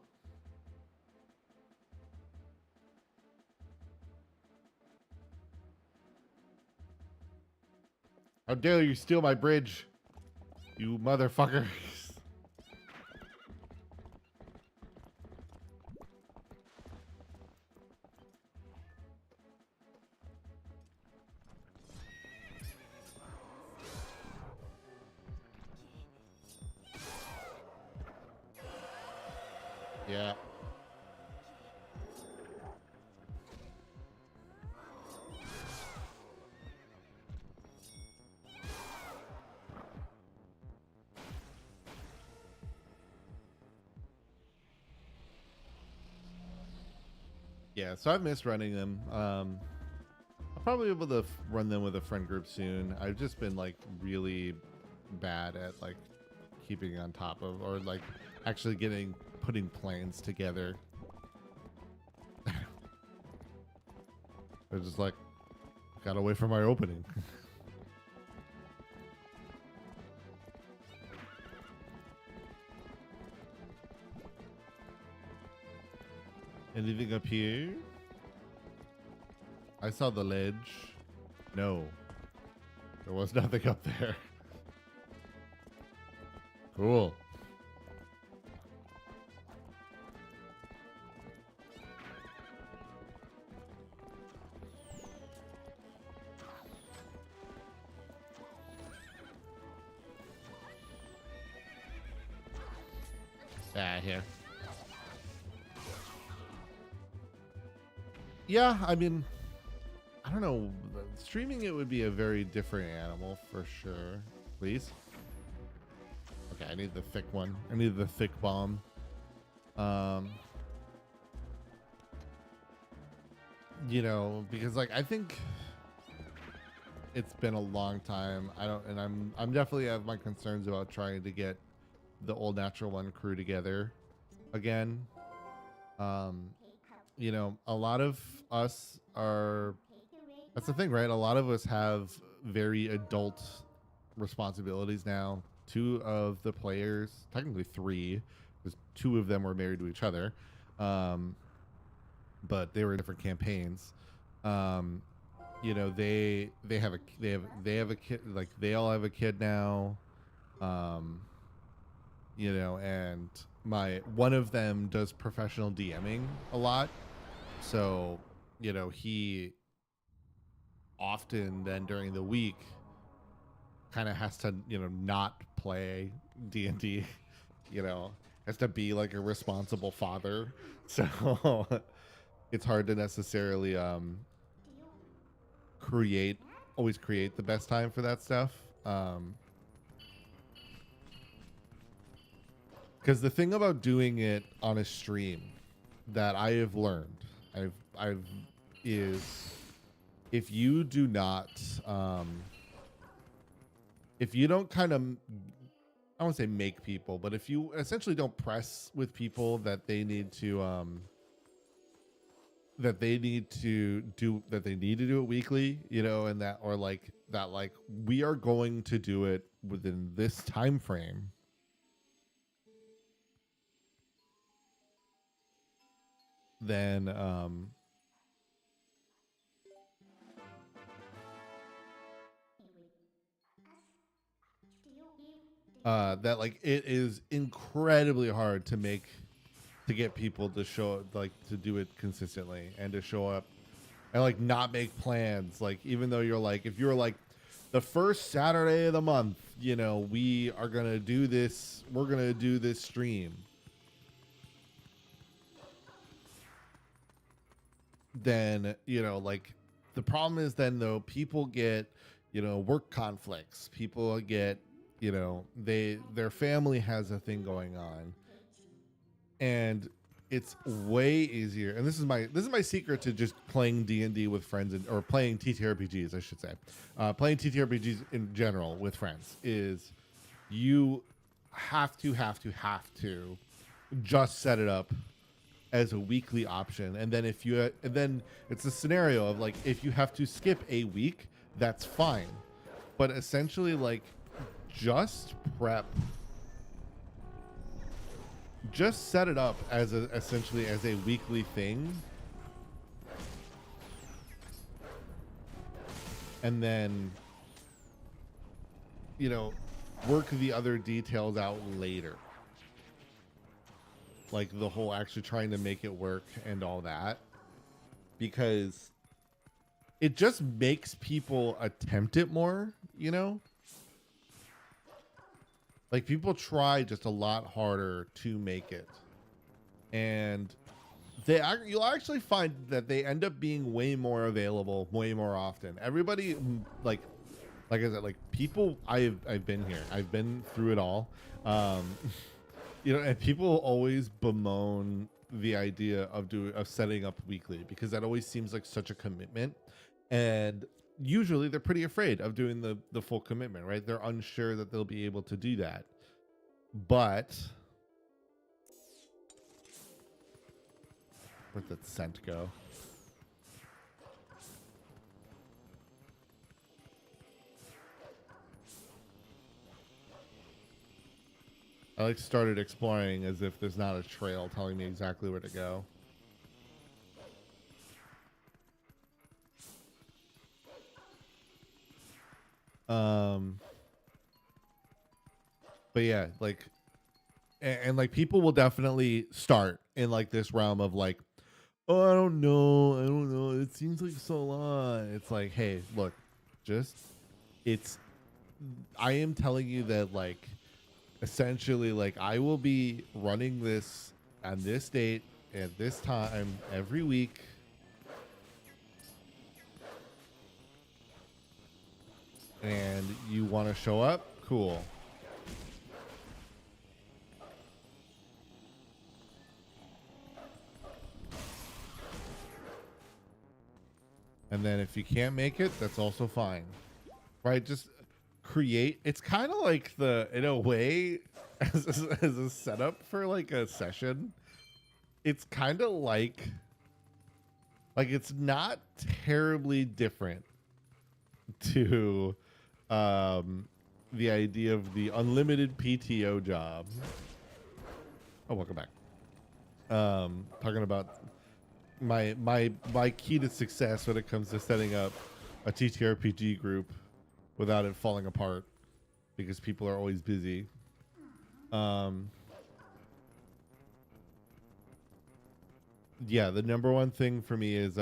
How dare you steal my bridge, you motherfucker! Yeah. Yeah, so I've missed running them. I'll probably be able to run them with a friend group soon. I've just been like really bad at like keeping on top of, or like actually putting plans together. I just like gotta wait for my opening. Anything up here? I saw the ledge. No, there was nothing up there. Cool. Here. Yeah, I mean, I don't know. Streaming it would be a very different animal for sure. Please. Okay, I need the thick one. I need the thick bomb. You know, because like I think it's been a long time. I'm definitely have my concerns about trying to get the old Natural One crew together again. You know, a lot of us are, that's the thing, right? A lot of us have very adult responsibilities now. Two of the players, technically three, because two of them were married to each other, but they were different campaigns. You know, they have a kid, like they all have a kid now. You know, and one of them does professional DMing a lot. So, you know, he often then during the week kind of has to, you know, not play D&D, you know, has to be like a responsible father. So it's hard to necessarily always create the best time for that stuff. Because the thing about doing it on a stream that I have learned, is if you do not, if you don't kind of, I won't say make people, but if you essentially don't press with people that they need to, that they need to do it weekly, you know, and that, or like that, like we are going to do it within this time frame. Then that like it is incredibly hard to get people to show, like to do it consistently and to show up and like not make plans, like even though you're like, if you're like the first Saturday of the month, you know, we are gonna do this, we're gonna do this stream, then, you know, like the problem is then though people get, you know, work conflicts, people get, you know, their family has a thing going on, and it's way easier. And this is my secret to just playing D&D with friends, or playing TTRPGs, I should say, playing TTRPGs in general with friends, is you have to just set it up as a weekly option. And then then it's a scenario of like, if you have to skip a week, that's fine. But essentially, like, just set it up as essentially as a weekly thing. And then, you know, work the other details out later. Like the whole actually trying to make it work and all that, because it just makes people attempt it more, you know? Like people try just a lot harder to make it. And you'll actually find that they end up being way more available, way more often. Everybody, like I said, like people, I've been here. I've been through it all. You know, and people always bemoan the idea of setting up weekly, because that always seems like such a commitment, and usually they're pretty afraid of doing the full commitment, right? They're unsure that they'll be able to do that. But where'd that scent go? I like started exploring as if there's not a trail telling me exactly where to go. But yeah, like, and like people will definitely start in like this realm of like, oh, I don't know, it seems like so long. It's like, hey, look, I am telling you that, like, essentially, like, I will be running this on this date at this time every week. And you want to show up? Cool. And then if you can't make it, that's also fine. Right? Just create. It's kind of like in a way, as a setup for like a session, it's kind of like it's not terribly different to the idea of the unlimited PTO job. Oh, welcome back. Talking about my key to success when it comes to setting up a TTRPG group without it falling apart because people are always busy. Yeah, the number one thing for me is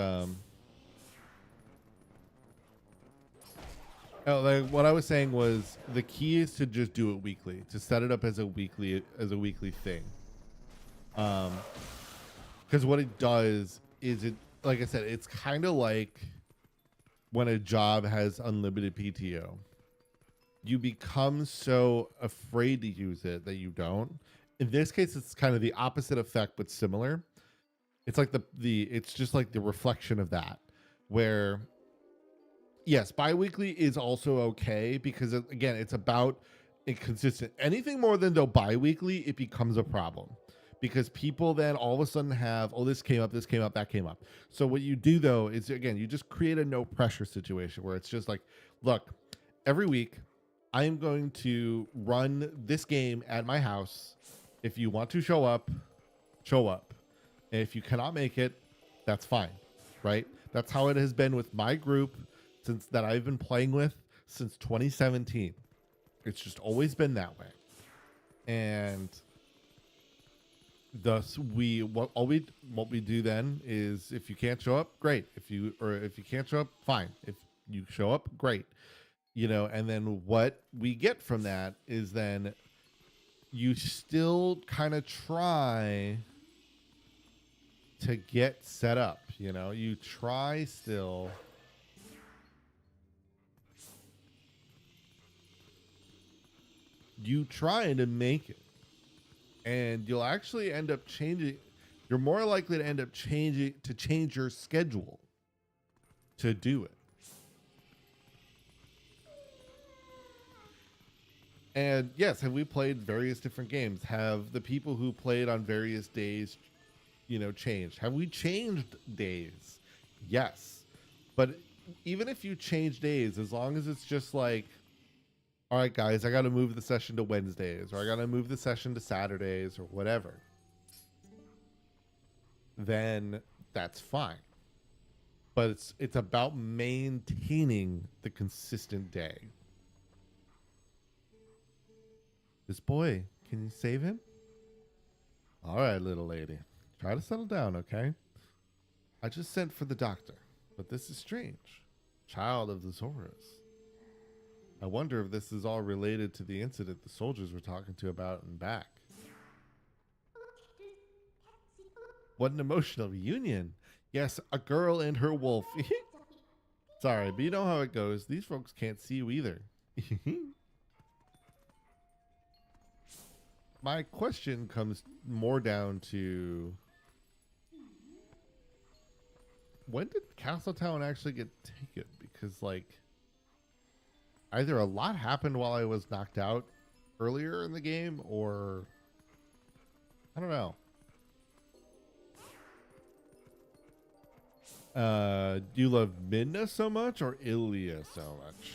like what I was saying was the key is to just do it weekly, to set it up as a weekly thing. Because what it does is it, like I said, it's kind of like when a job has unlimited PTO. You become so afraid to use it that you don't. In this case, it's kind of the opposite effect, but similar. It's like it's just like the reflection of that, where yes, biweekly is also okay because again, it's about inconsistent. Anything more than biweekly, it becomes a problem because people then all of a sudden have, oh, this came up, that came up. So what you do though is again, you just create a no pressure situation where it's just like, look, every week I am going to run this game at my house. If you want to show up, show up. And if you cannot make it, that's fine, right? That's how it has been with my group since that I've been playing with since 2017. It's just always been that way. And thus what we do then is if you can't show up, great. If you can't show up, fine. If you show up, great. You know, and then what we get from that is then you still kind of try to get set up, you know, you try still you try to make it, and you'll actually end up changing. You're more likely to end up change your schedule to do it. And yes, have we played various different games? Have the people who played on various days, you know, changed? Have we changed days? Yes. But even if you change days, as long as it's just like, all right, guys, I got to move the session to Wednesdays, or I got to move the session to Saturdays, or whatever, then that's fine. But it's about maintaining the consistent day. This boy, can you save him? All right, little lady. Try to settle down, okay? I just sent for the doctor, but this is strange. Child of the Zoras. I wonder if this is all related to the incident the soldiers were talking to about and back. What an emotional reunion. Yes, a girl and her wolf. Sorry, but you know how it goes. These folks can't see you either. My question comes more down to, when did Castletown actually get taken? Because, like, either a lot happened while I was knocked out earlier in the game, or I don't know. Do you love Midna so much or Ilya so much?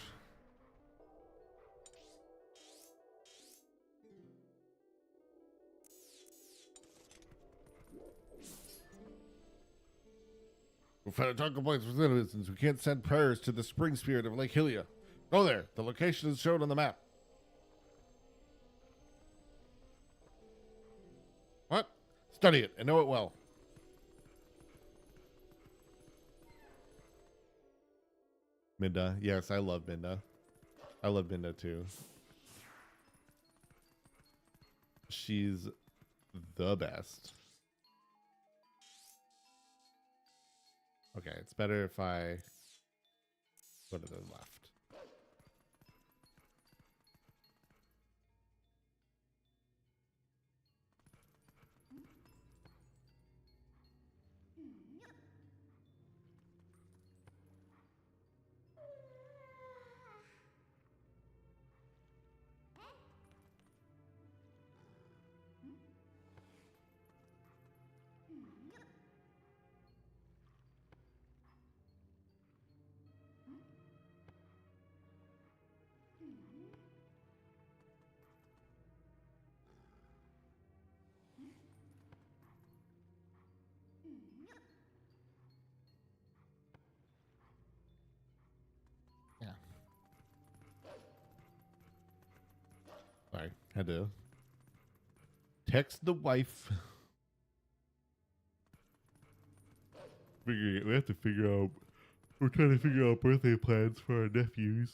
We've had a talk complaints with citizens who can't send prayers to the spring spirit of Lake Hylia. Go there. The location is shown on the map. What? Study it and know it well. Midna. Yes, I love Midna. I love Midna too. She's the best. Okay, it's better if I go to the left. Had to text the wife. We have to figure out. We're trying to figure out birthday plans for our nephews.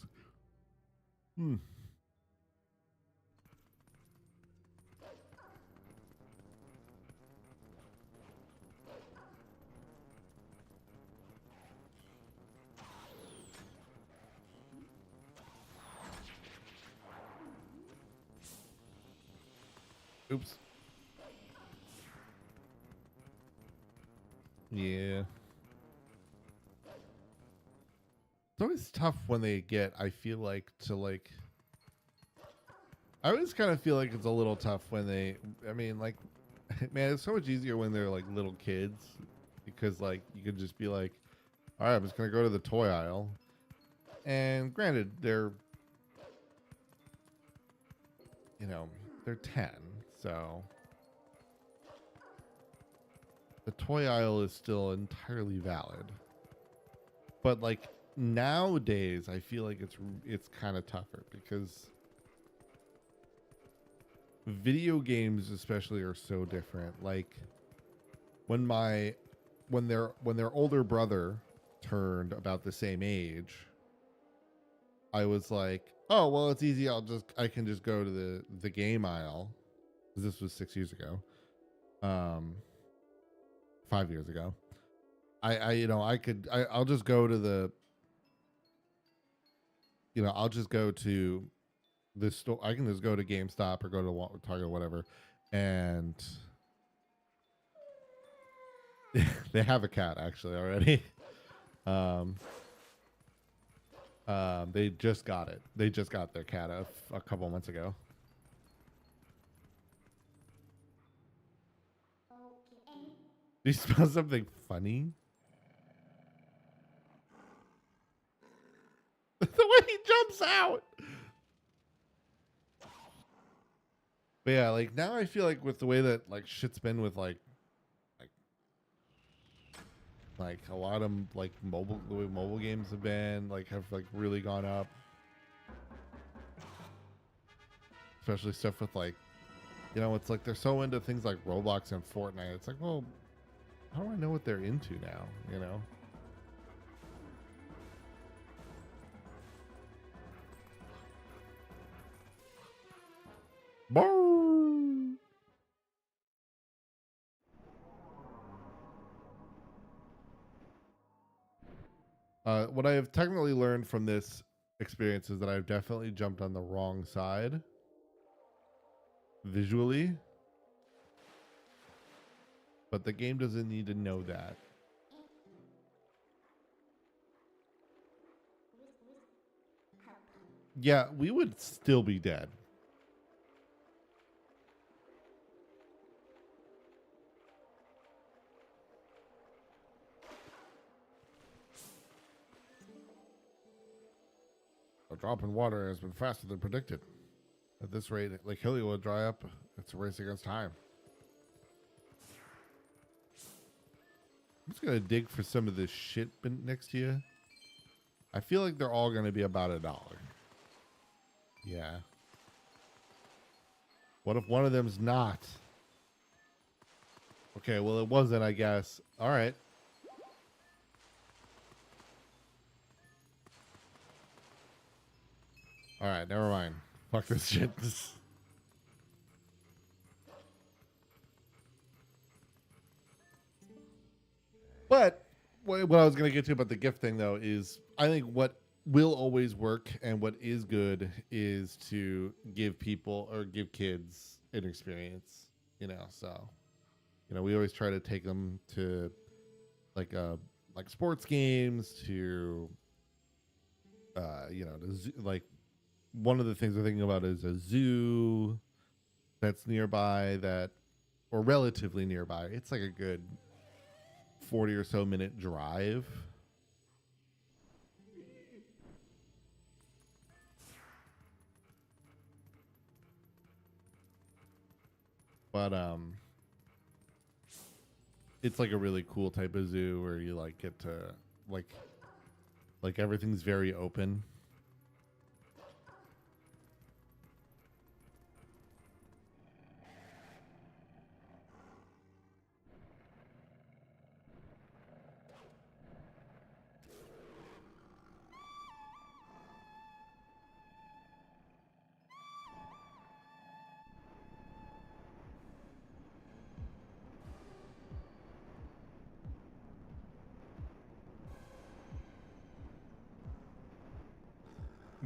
Oops. Yeah. It's always tough when they get, I feel like, to like. I always kind of feel like it's a little tough when they, I mean, like, man, it's so much easier when they're like little kids because, like, you could just be like, all right, I'm just going to go to the toy aisle. And granted, they're, you know, they're 10. So the toy aisle is still entirely valid. But like nowadays, I feel like it's kind of tougher because video games especially are so different. Like when their older brother turned about the same age, I was like, oh well, it's easy, I can just go to the game aisle. This was 6 years ago. 5 years ago. I'll just go to the, I'll just go to this store. I can just go to GameStop or go to Target or whatever, and they have a cat actually already. They just got it. They just got their cat a couple months ago. Do you smell something funny? The way he jumps out. But yeah, like now I feel like with the way that like shit's been with like a lot of like the way mobile games have been, like have like really gone up. Especially stuff with like, it's like they're so into things like Roblox and Fortnite. It's like, well, how do I know what they're into now? Boom. What I have technically learned from this experience is that I've definitely jumped on the wrong side visually, but the game doesn't need to know that. Yeah, we would still be dead. A drop in water has been faster than predicted. At this rate, Lake Hilly will dry up. It's a race against time. I'm just gonna dig for some of this shit next to you. I feel like they're all gonna be about $1. Yeah. What if one of them's not? Okay, well it wasn't, I guess. All right. All right, never mind. Fuck this shit. But what I was going to get to about the gift thing, though, is I think what will always work and what is good is to give people or give kids an experience, So, we always try to take them to like sports games, to like one of the things we're thinking about is a zoo that's nearby or relatively nearby. It's like a good 40 or so minute drive. But it's like a really cool type of zoo where you like get to like everything's very open.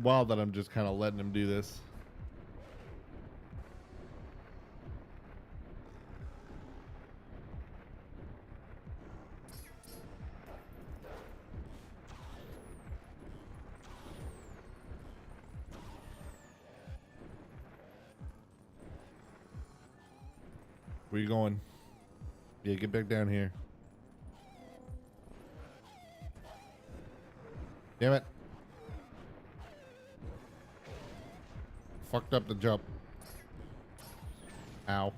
wild that I'm just kind of letting him do this. Where you going? Yeah, get back down here. Damn it. Fucked up the jump. Ow.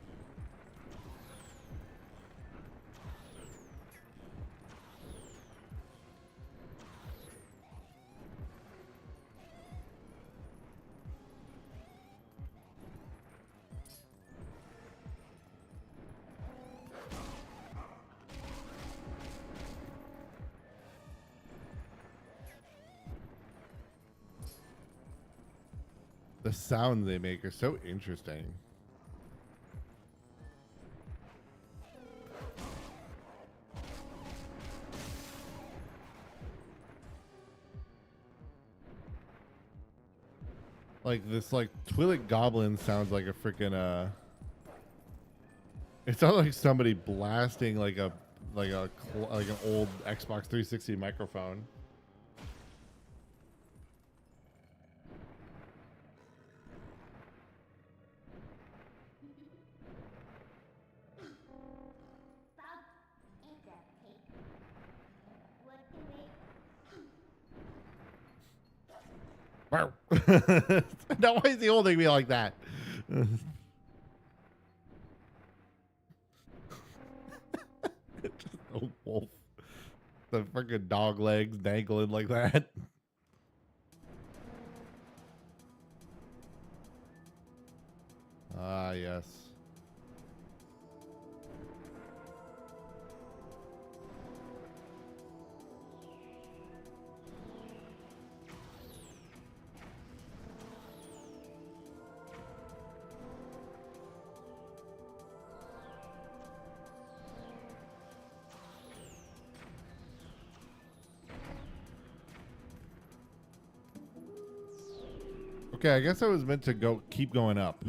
The sounds they make are so interesting. Like this, like Twilight Goblin sounds like a freaking it sounds like somebody blasting like an old Xbox 360 microphone. Now why is he holding me like that? Just a wolf. The freaking dog legs dangling like that. Ah, yes. Okay, I guess I was meant to keep going up.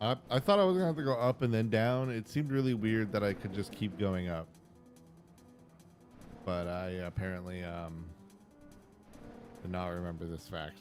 I thought I was gonna have to go up and then down. It seemed really weird that I could just keep going up. But I apparently did not remember this fact.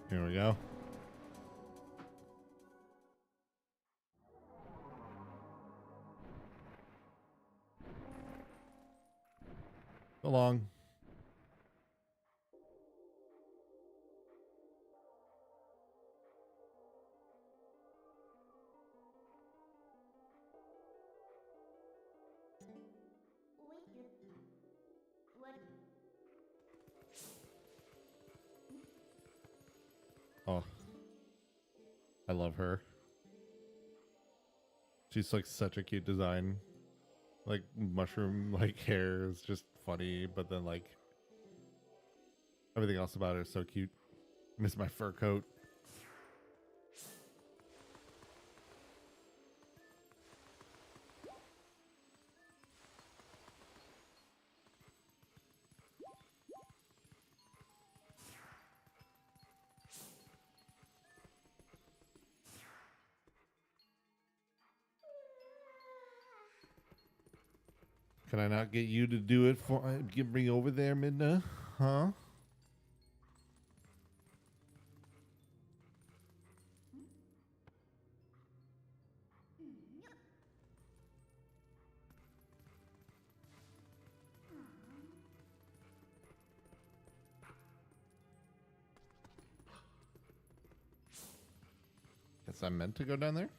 Here we go. So long. Oh, I love her. She's like such a cute design. Like mushroom like hair is just funny, but then like everything else about her is so cute. Miss my fur coat. Can I not get you to do it for get me over there, Midna? Huh? Guess I'm meant to go down there?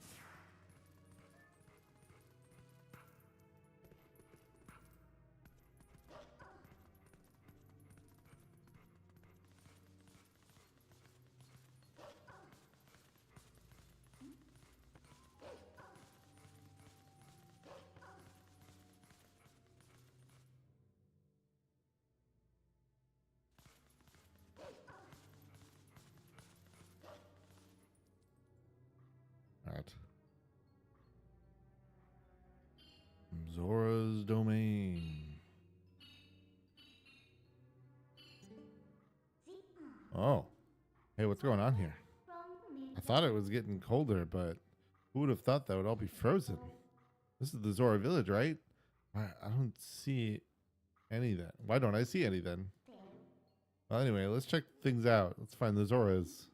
Alright. Zora's domain. Oh. Hey, what's going on here? I thought it was getting colder, but who would have thought that would all be frozen? This is the Zora village, right? I don't see any then. Why don't I see any then? Well, anyway, let's check things out. Let's find the Zoras.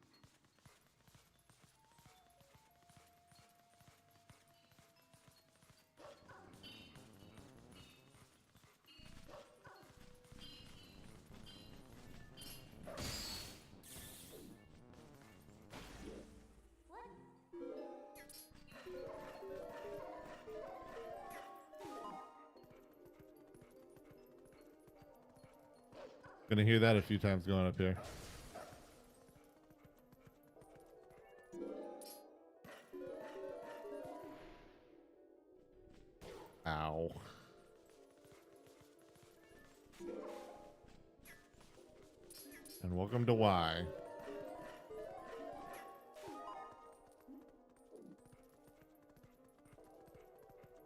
Gonna hear that a few times going up here. Ow. And welcome to Y.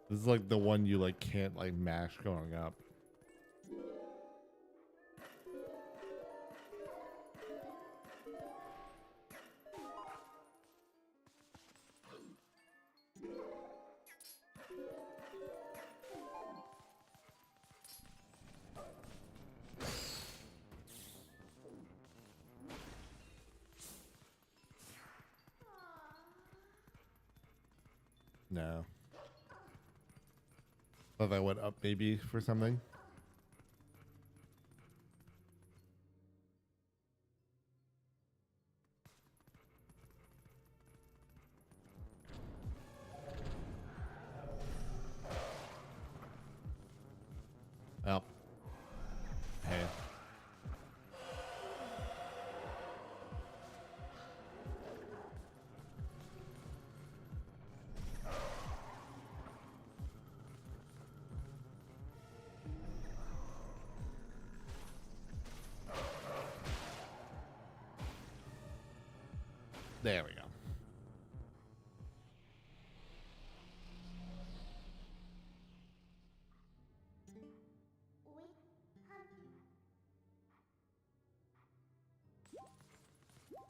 This is like the one you like can't like mash going up. No. Thought I went up maybe for something. Oh. Hey. There we go.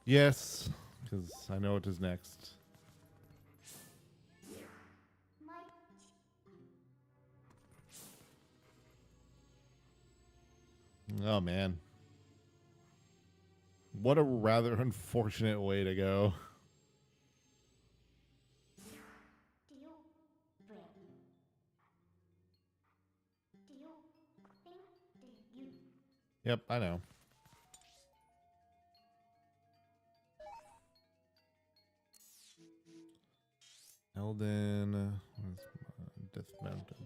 Yes, because I know what is next. Oh man. What a rather unfortunate way to go. Yep, I know. Elden, Death Mountain.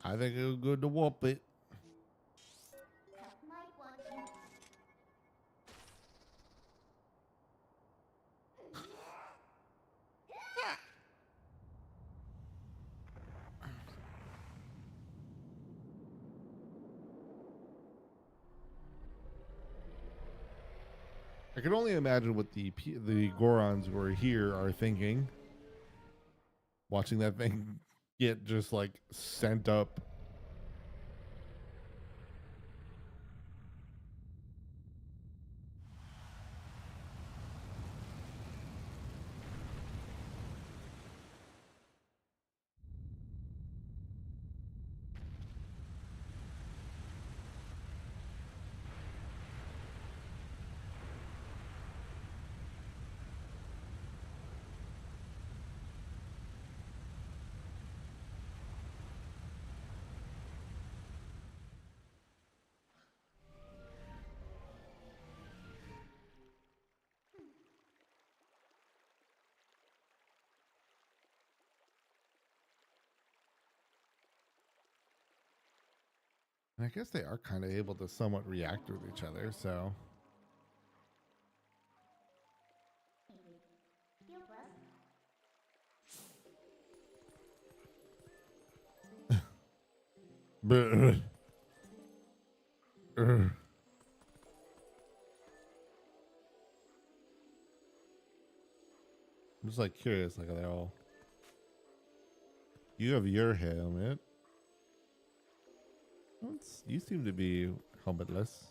I think it was good to whoop it. I can only imagine what the Gorons who are here are thinking. watching that thing get just like sent up. And I guess they are kind of able to somewhat react with each other, so. I'm just like curious, like are they all. You have your helmet. You seem to be helmetless.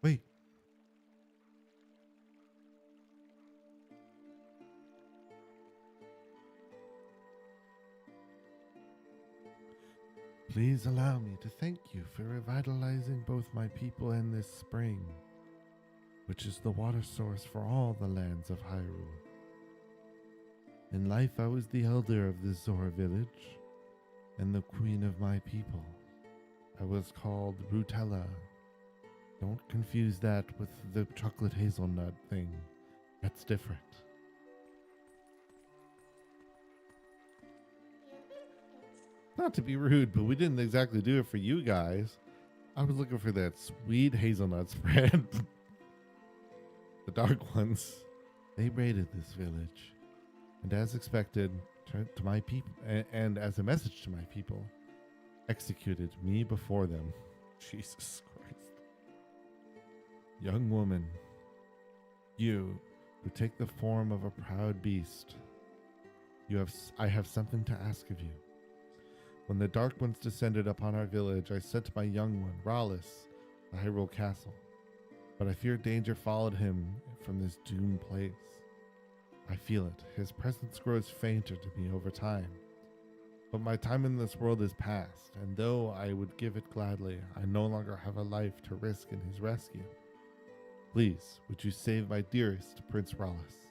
Wait. Please allow me to thank you for revitalizing both my people and this spring, which is the water source for all the lands of Hyrule. In life, I was the elder of this Zora village and the queen of my people. I was called Rutella. Don't confuse that with the chocolate hazelnut thing. That's different. Not to be rude, but we didn't exactly do it for you guys. I was looking for that sweet hazelnut spread. The dark ones. They raided this village. And as expected, to my people, and as a message to my people, executed me before them. Jesus Christ. Young woman, you who take the form of a proud beast, I have something to ask of you. When the Dark Ones descended upon our village, I sent my young one, Rallis, to Hyrule Castle. But I fear danger followed him from this doomed place. I feel it. His presence grows fainter to me over time. But my time in this world is past, and though I would give it gladly, I no longer have a life to risk in his rescue. Please, would you save my dearest, Prince Rallis?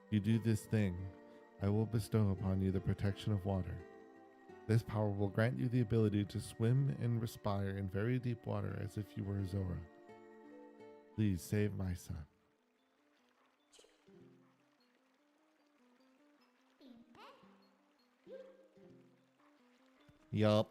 If you do this thing, I will bestow upon you the protection of water. This power will grant you the ability to swim and respire in very deep water as if you were a Zora. Please save my son. Yup.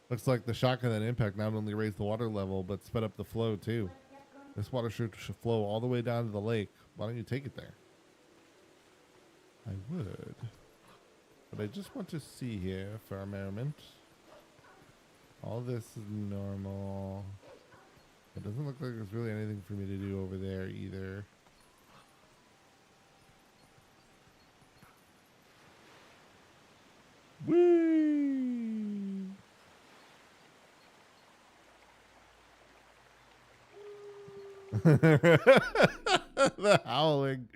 Looks like the shock of that impact not only raised the water level, but sped up the flow too. This water should flow all the way down to the lake. Why don't you take it there? I would. But I just want to see here for a moment. All this is normal. It doesn't look like there's really anything for me to do over there either. Whee! The howling.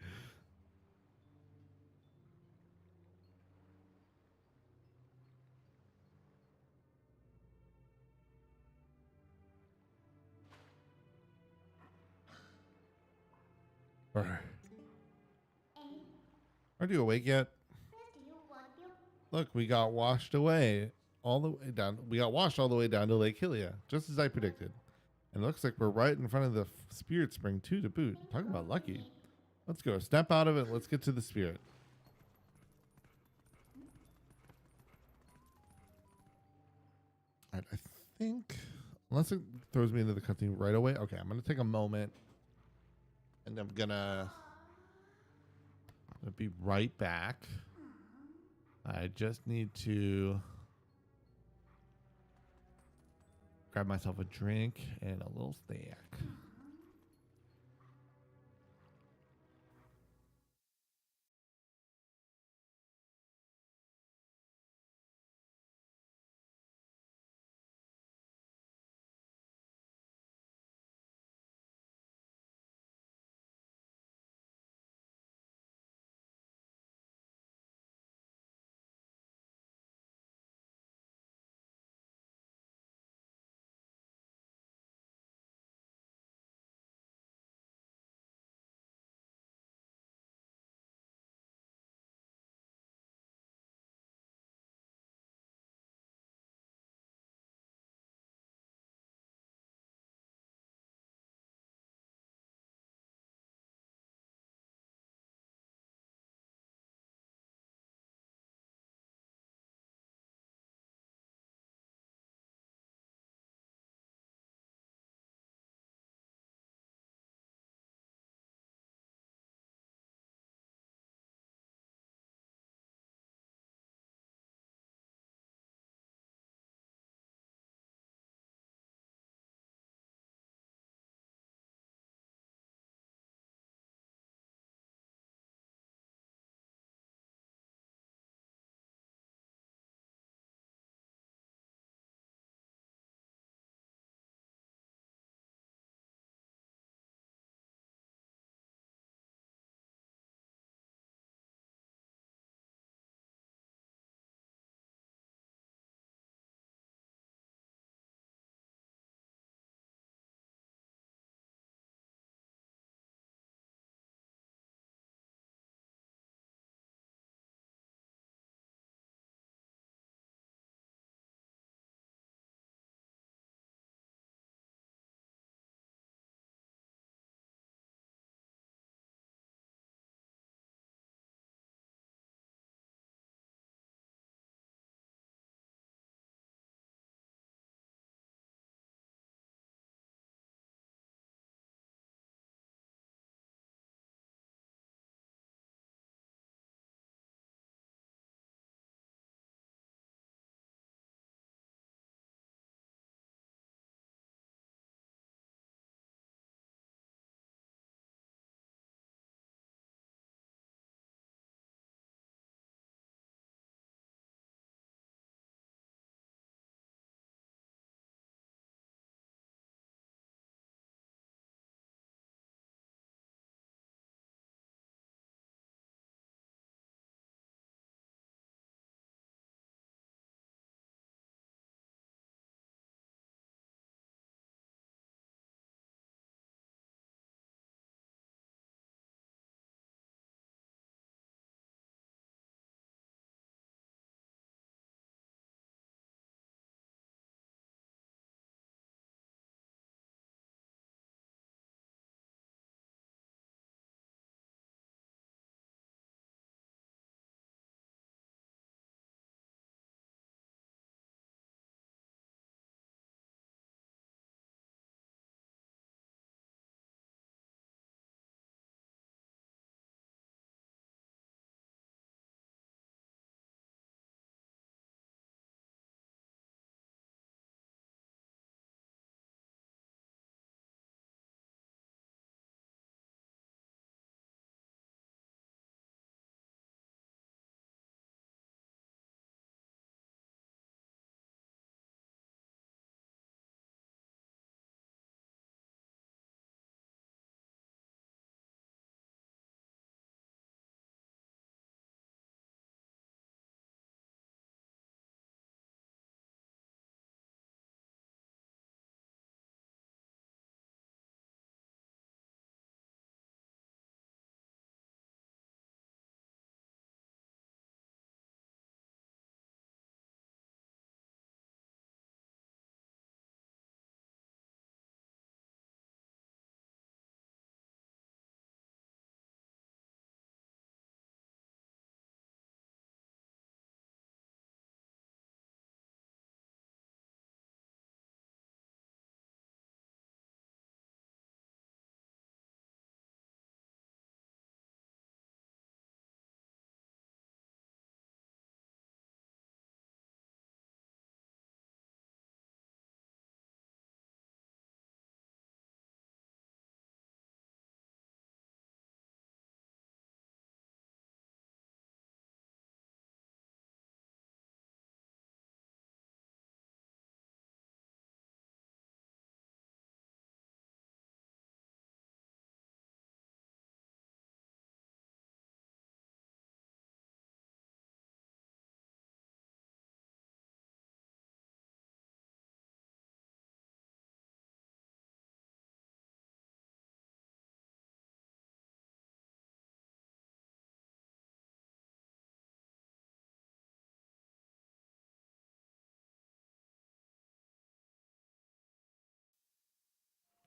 Aren't you awake yet? Look, we got washed away all the way down. We got washed all the way down to Lake Hylia, just as I predicted. And it looks like we're right in front of the spirit spring too to boot. Talking about lucky. Let's go. Step out of it. Let's get to the spirit. All right, I think, unless it throws me into the cutscene right away. Okay, I'm gonna take a moment, and I'm gonna be right back. I just need to grab myself a drink and a little snack.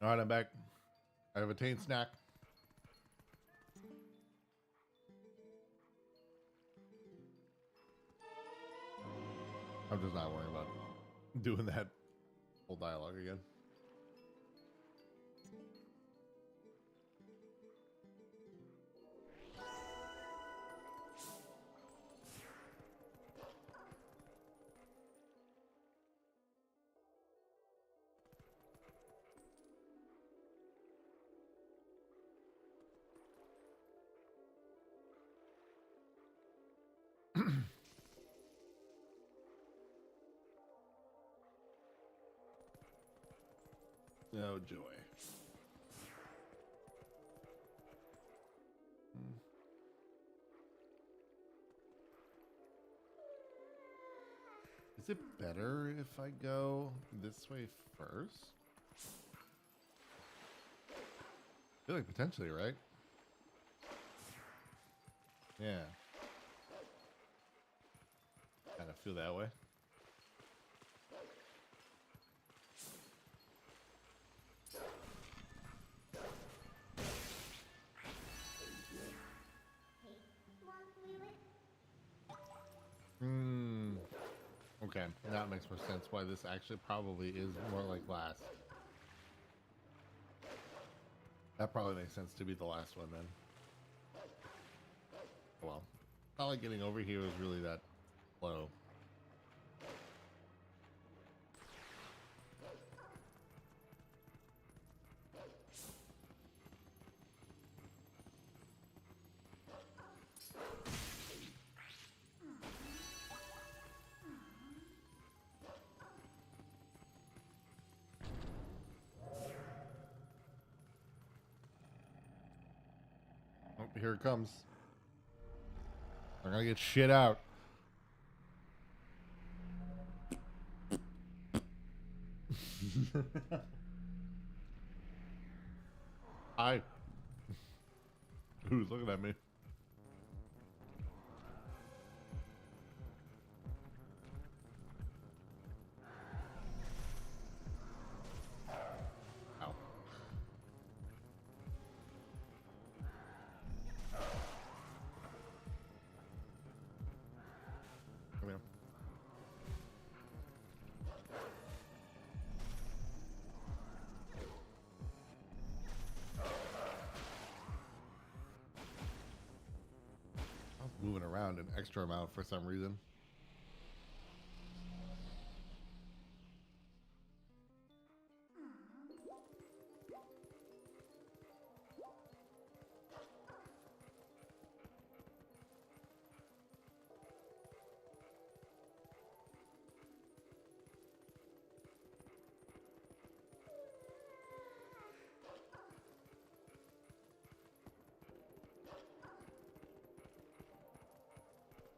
All right, I'm back. I have a taint snack. I'm just not worrying about doing that whole dialogue again. Oh, joy. Is it better if I go this way first? I feel like potentially, right? Yeah. Kind of feel that way. Okay, that makes more sense why this actually probably is more like last. That probably makes sense to be the last one then. Well, not like getting over here is really that low. Oh, here it comes. They're gonna get shit out. Hi. Who's looking at me? Ow. Come here. I was moving around an extra amount for some reason.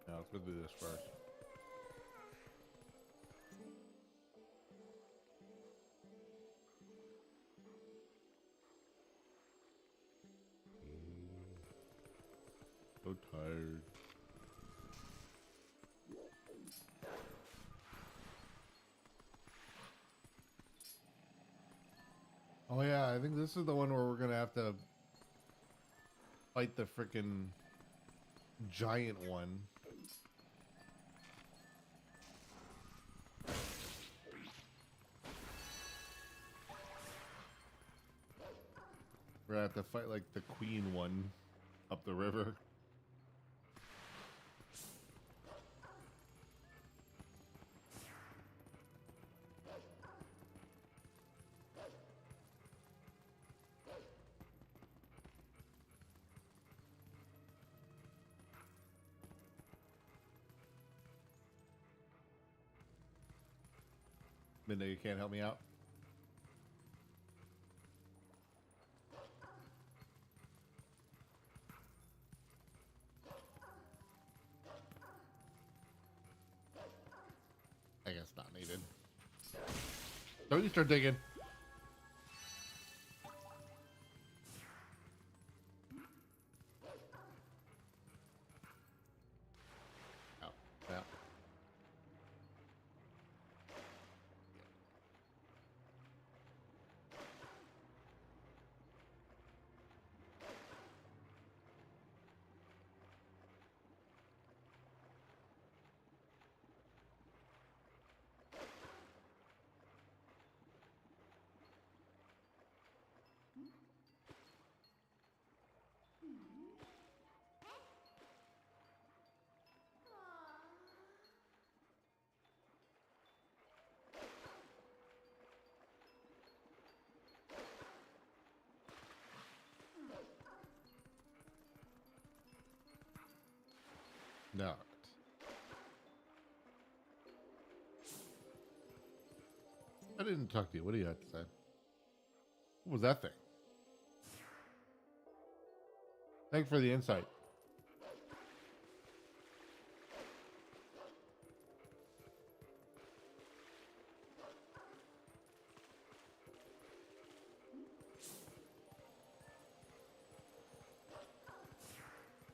No, let's go do this first. So tired. Oh yeah, I think this is the one where we're gonna have to fight the frickin' giant one. We're gonna have to fight like the queen one up the river. Midnight, you can't help me out? I guess not needed. Don't you start digging. Oh, yeah. not. I didn't talk to you. What do you have to say? What was that thing? Thanks for the insight.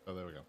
Oh, there we go.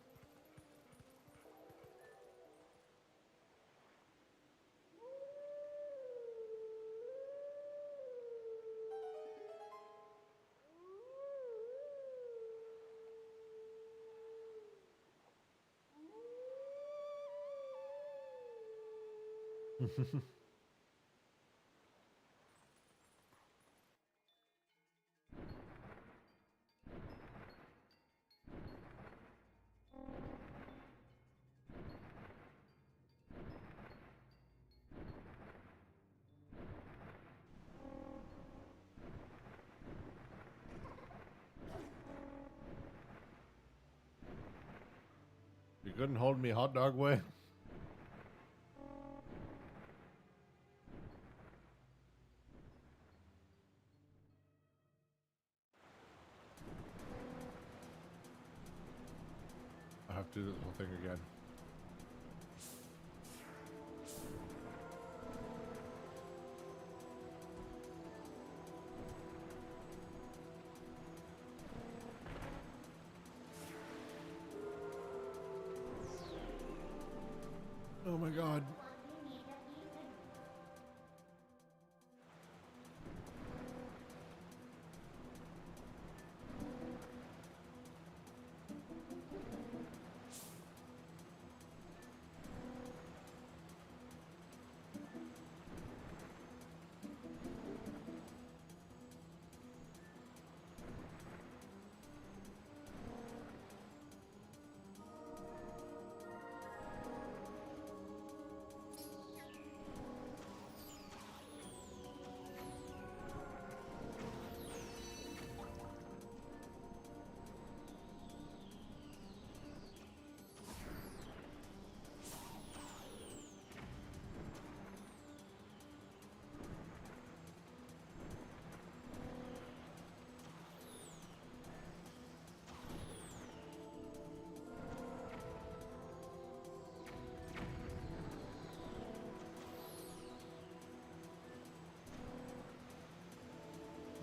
You couldn't hold me hot dog way? I have to do this whole thing again. Oh my god.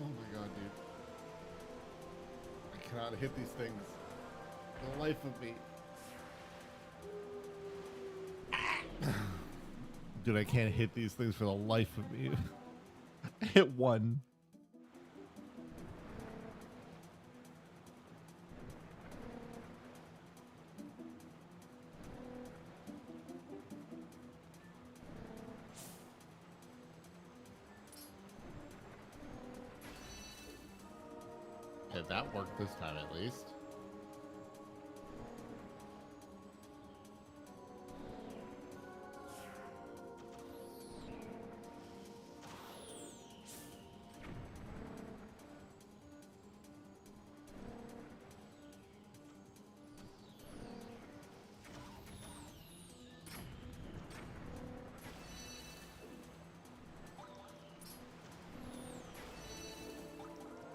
Oh my god, dude. I cannot hit these things. For the life of me. Dude, I can't hit these things for the life of me. I hit one. Okay, that worked this time at least.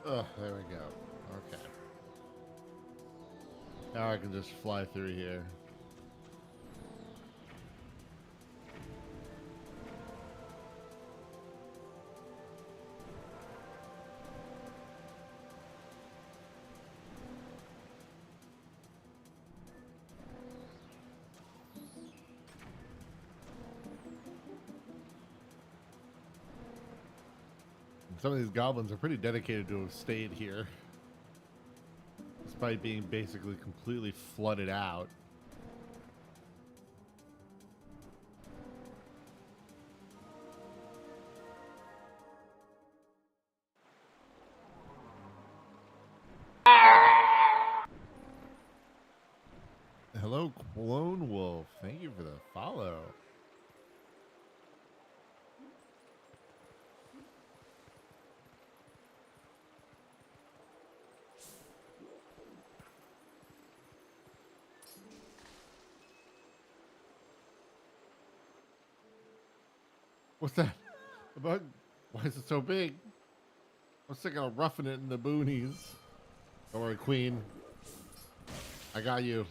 Oh, there we go. Okay. Now I can just fly through here. Some of these goblins are pretty dedicated to have stayed here, despite being basically completely flooded out. Hello, Clone Wolf. Thank you for the follow. What's that? A bug? Why is it so big? I was thinking of roughing it in the boonies. Don't worry, Queen. I got you.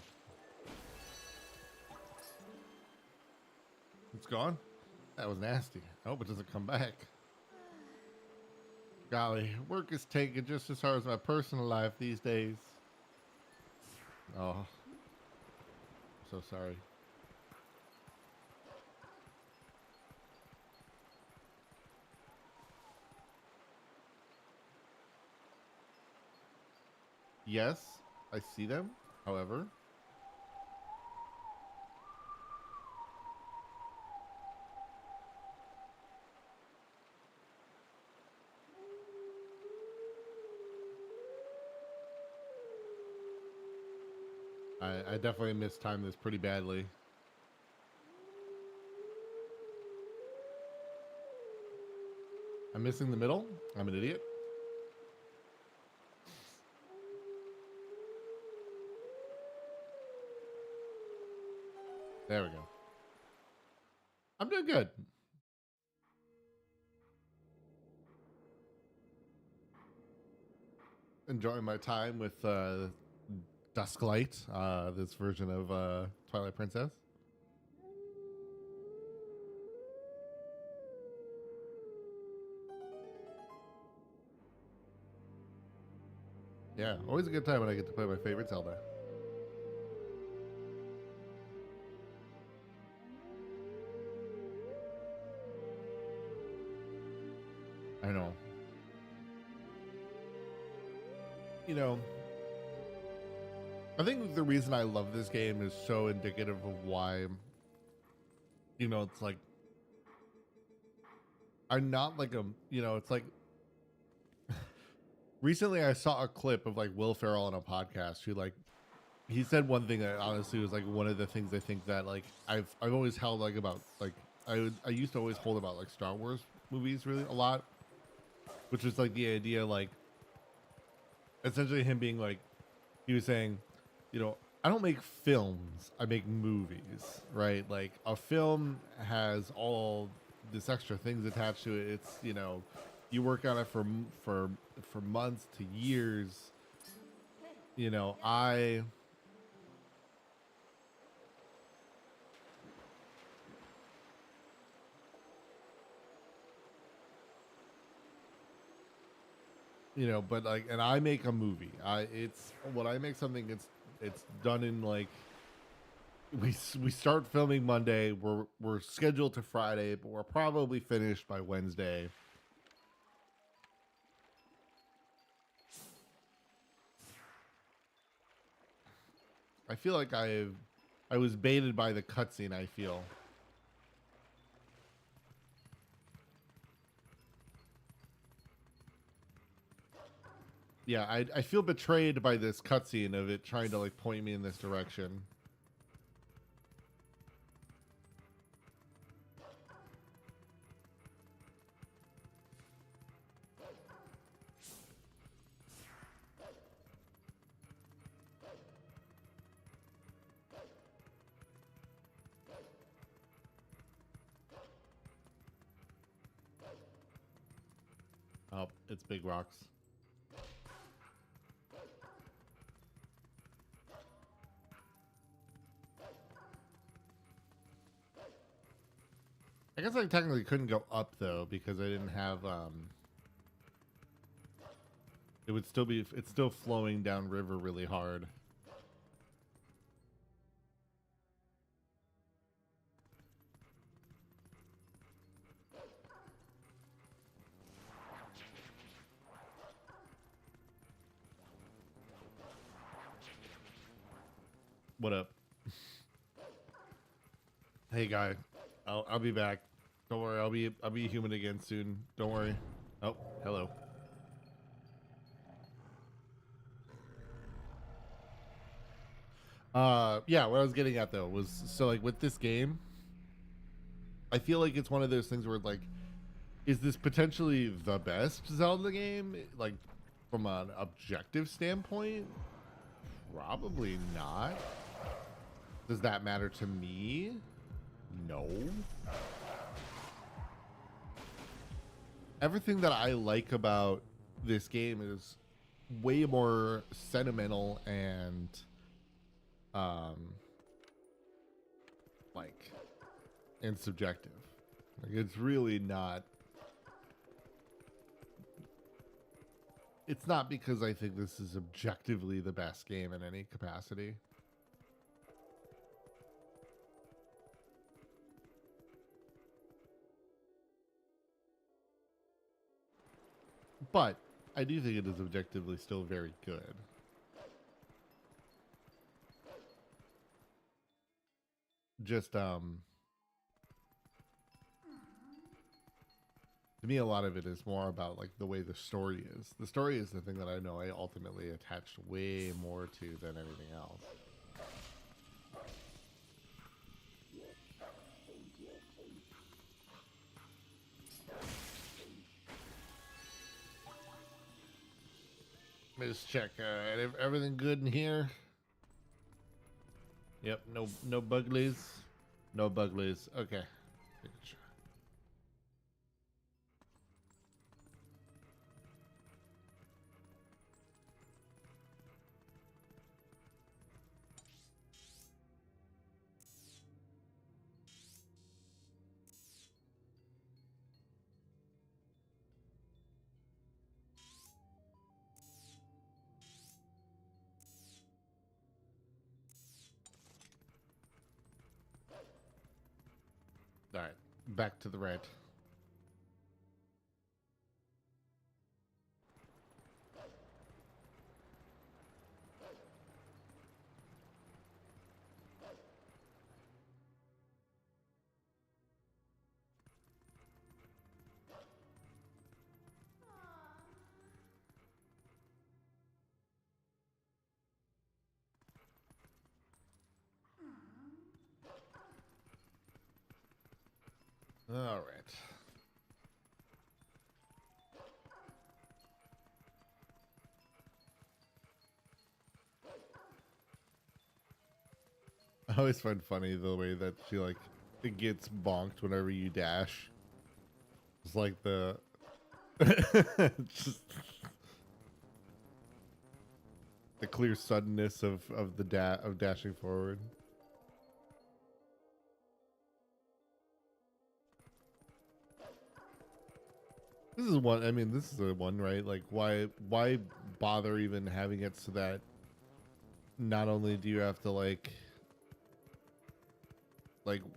It's gone? That was nasty. I hope it doesn't come back. Golly, work is taking just as hard as my personal life these days. Oh. I'm so sorry. Yes, I see them. However, I definitely mistimed this pretty badly. I'm missing the middle. I'm an idiot. There we go. I'm doing good. Enjoying my time with Dusklight, this version of Twilight Princess. Yeah, always a good time when I get to play my favorite Zelda. I know. You know, I think the reason I love this game is so indicative of why, you know, it's like, I'm not like a, you know, it's like, recently I saw a clip of like Will Ferrell on a podcast who like, he said one thing that honestly was like one of the things I think that like I've always held like about like, I used to always hold about like Star Wars movies really a lot, which was like the idea like, essentially him being like, he was saying, you know, I don't make films, I make movies, right? Like a film has all this extra things attached to it. It's, you know, you work on it for months to years. You know, you know, but like, and I make a movie. It's when I make something, it's done in like, we start filming Monday. We're scheduled to Friday, but we're probably finished by Wednesday. I feel like I was baited by the cutscene. I feel. Yeah, I feel betrayed by this cutscene of it trying to like point me in this direction. Oh, it's big rocks. I guess I technically couldn't go up though because I didn't have it would still be, it's still flowing down river really hard. What up? Hey guy, I'll be back. Don't worry, I'll be human again soon. Don't worry. Oh, hello. Yeah, what I was getting at though was, so like with this game, I feel like it's one of those things where like, is this potentially the best Zelda game? Like from an objective standpoint? Probably not. Does that matter to me? No. everything that I like about this game is way more sentimental and like and subjective. Like it's really not. It's not because I think this is objectively the best game in any capacity. But I do think it is objectively still very good. Just to me a lot of it is more about like the way the story is. The story is the thing that I know I ultimately attached way more to than anything else. Let me just check. Everything good in here? Yep. No buglies. No buglies. Okay. Making sure. All right. Back to the red. All right. I always find funny the way that she like it gets bonked whenever you dash. It's like the just the clear suddenness of dashing forward. This is one. I mean, this is the one, right? Like, why bother even having it so that not only do you have to like,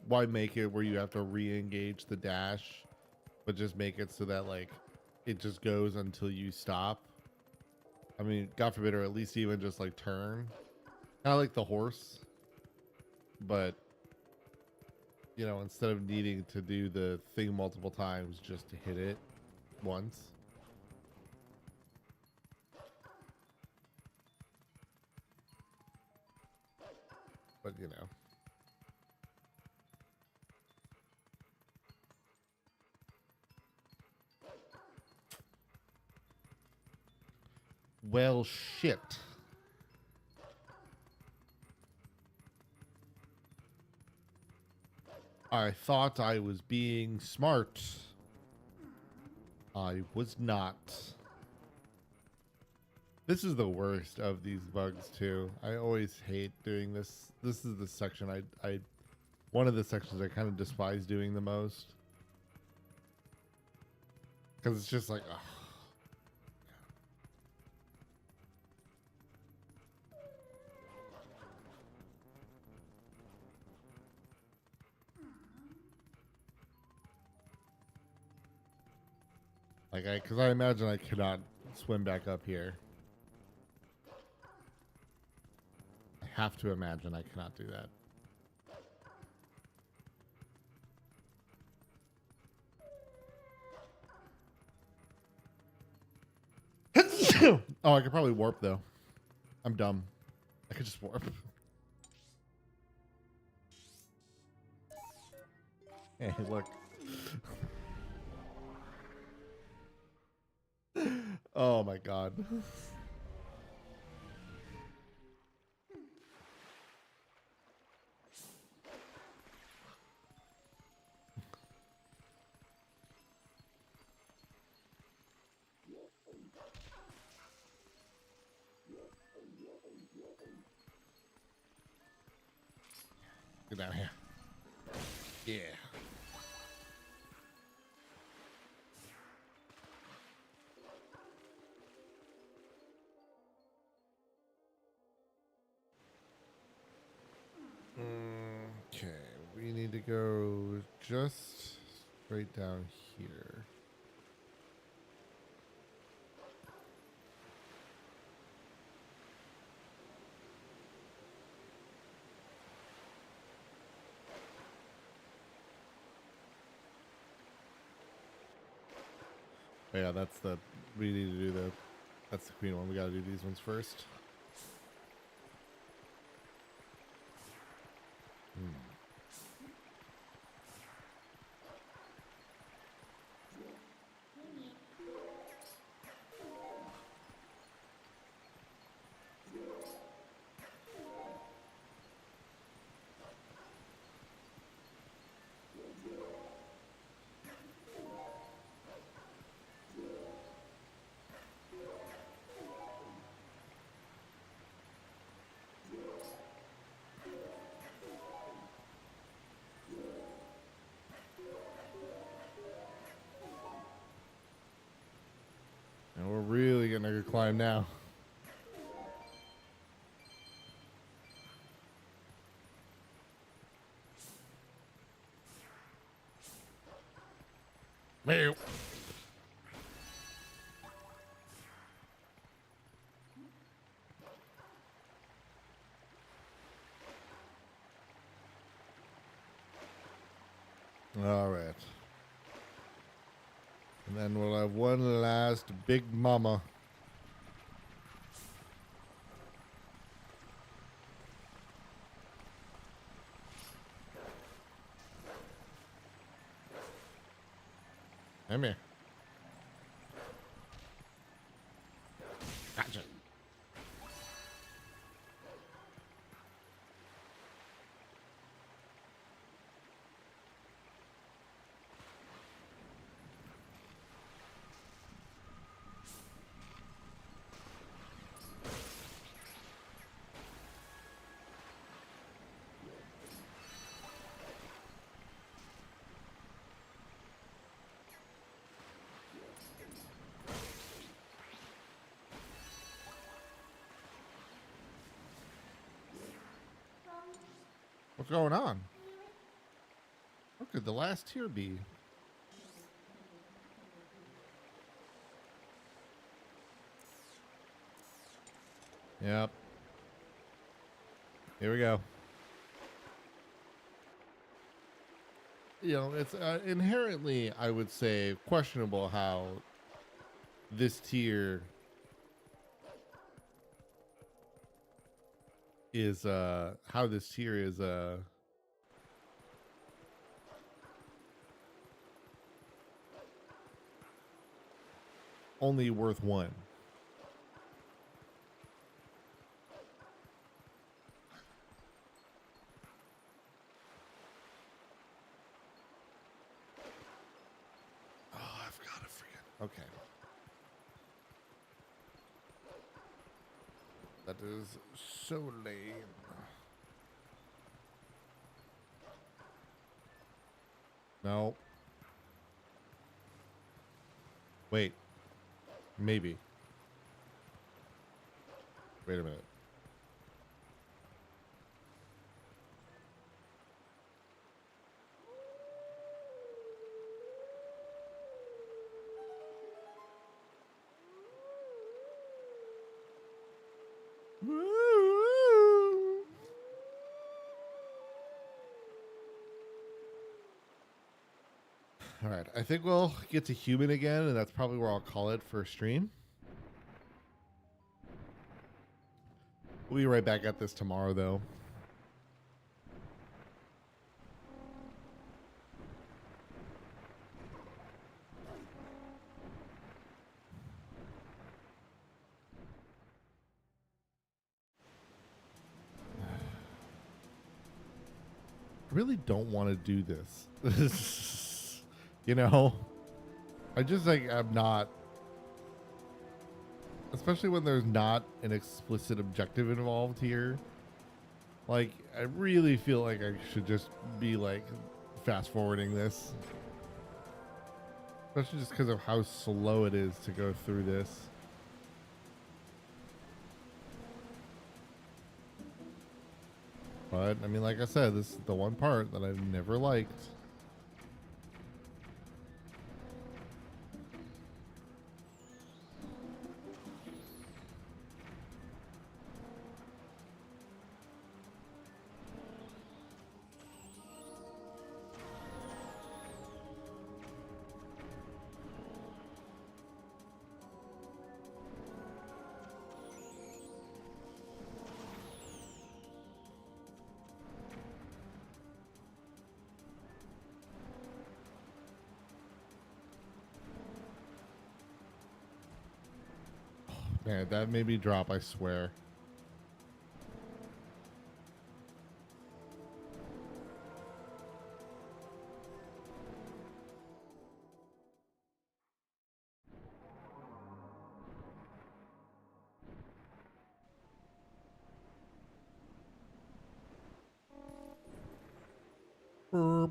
why make it where you have to re-engage the dash, but just make it so that like it just goes until you stop. I mean, God forbid, or at least even just like turn, kind of like the horse, but you know, instead of needing to do the thing multiple times just to hit it once. But you know. Well, shit. I thought I was being smart. I was not. This is the worst of these bugs too. I always hate doing this. This is the section I one of the sections I kind of despise doing the most. Because it's just like, ugh. Like, because I imagine I cannot swim back up here. I have to imagine I cannot do that. Oh, I could probably warp though. I'm dumb. I could just warp. Hey, look. Oh my god. Get down here. Yeah. Okay, we need to go just straight down here. Oh, yeah, that's the, we need to do the, that's the queen one. We gotta do these ones first. And we're really getting a good climb now. Meow. All right. And then we'll have one last big mama. Come here. Gotcha. What's going on? What could the last tier be? Yep. Here we go. You know, it's inherently, I would say, questionable how this tier is only worth one. Oh, I've got to forget. Okay. That is so lame. No. Wait. Maybe. Wait a minute. All right, I think we'll get to human again, and that's probably where I'll call it for stream. We'll be right back at this tomorrow, though. I really don't want to do this. You know, I just like, I'm not, especially when there's not an explicit objective involved here. Like, I really feel like I should just be like fast forwarding this. Especially just because of how slow it is to go through this. But, I mean, like I said, this is the one part that I've never liked. Man, that made me drop, I swear. Burp.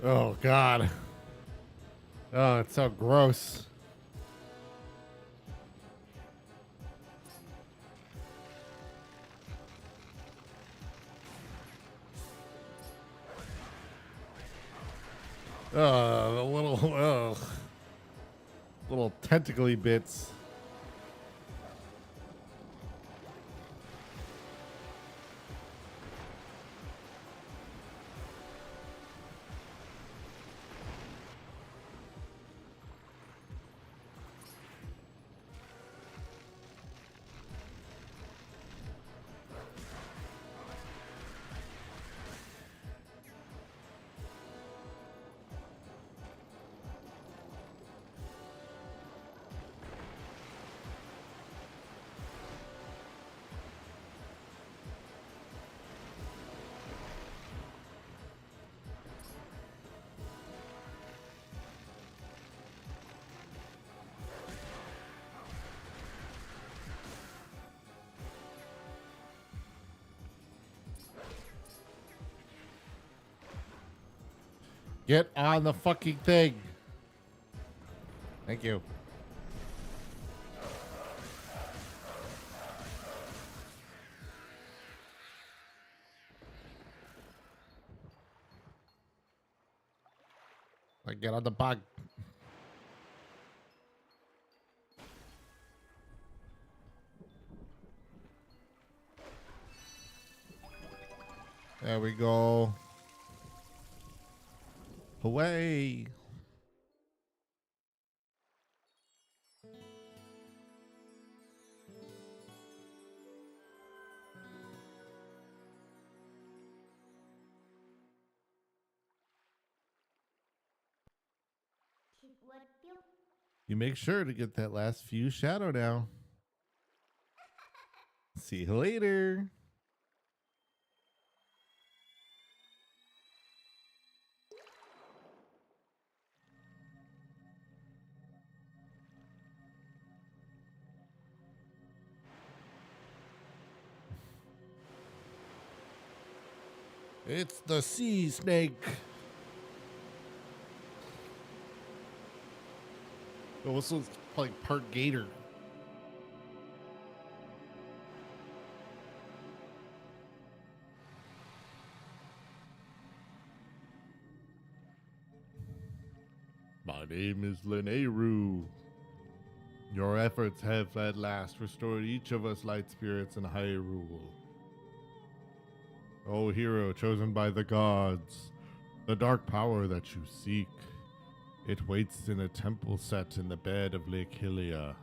Oh, God. Oh, it's so gross. The little tentacly bits. Get on the fucking thing. Thank you. Like, get on the bug. There we go. Away. You make sure to get that last few shadow now. See you later. It's the sea snake. Oh, this one's like part gator. My name is Lineru. Your efforts have at last restored each of us light spirits in Hyrule. O hero chosen by the gods, the dark power that you seek, it waits in a temple set in the bed of Lake Hylia.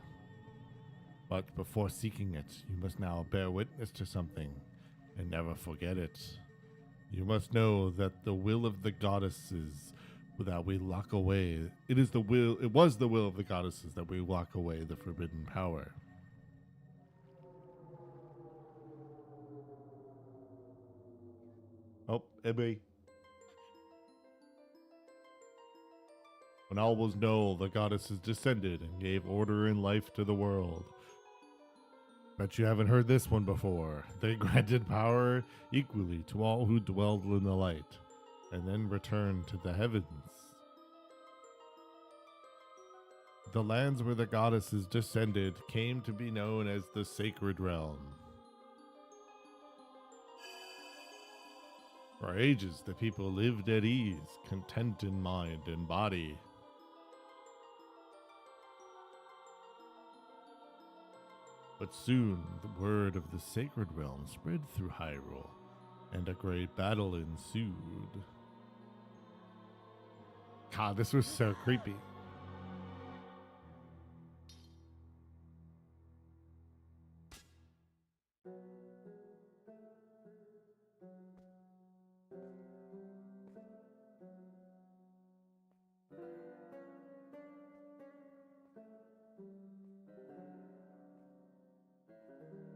But before seeking it, you must now bear witness to something, and never forget it. You must know that the will of the goddesses that we lock away, it was the will of the goddesses that we lock away the forbidden power. Oh, Ebby. When all was null, the goddesses descended and gave order and life to the world. Bet you haven't heard this one before. They granted power equally to all who dwelled in the light, and then returned to the heavens. The lands where the goddesses descended came to be known as the Sacred Realm. For ages, the people lived at ease, content in mind and body. But soon, the word of the Sacred Realm spread through Hyrule, and a great battle ensued. God, this was so creepy.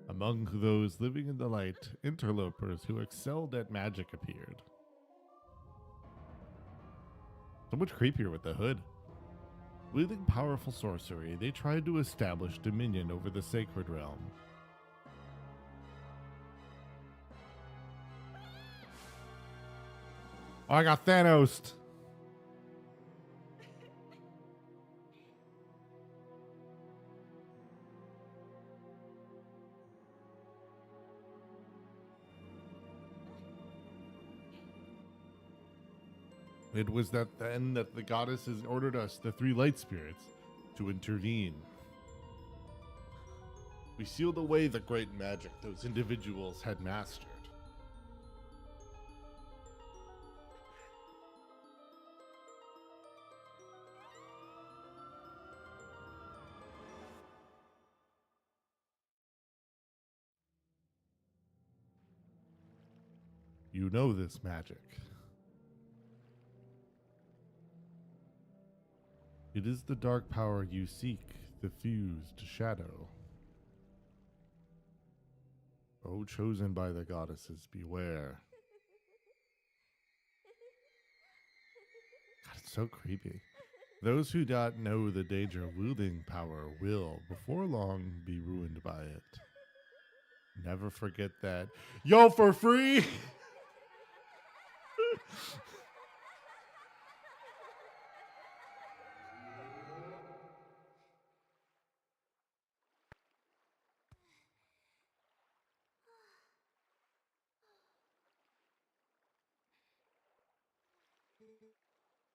Among those living in the light, interlopers who excelled at magic appeared. So much creepier with the hood. Wielding powerful sorcery, they tried to establish dominion over the Sacred Realm. Oh, I got Thanos. It was then that the goddesses ordered us, the three light spirits, to intervene. We sealed away the great magic those individuals had mastered. You know this magic. It is the dark power you seek, the fused shadow. O chosen by the goddesses, beware. God, it's so creepy. Those who do not know the danger of wielding power will, before long, be ruined by it. Never forget that. Yo, for free!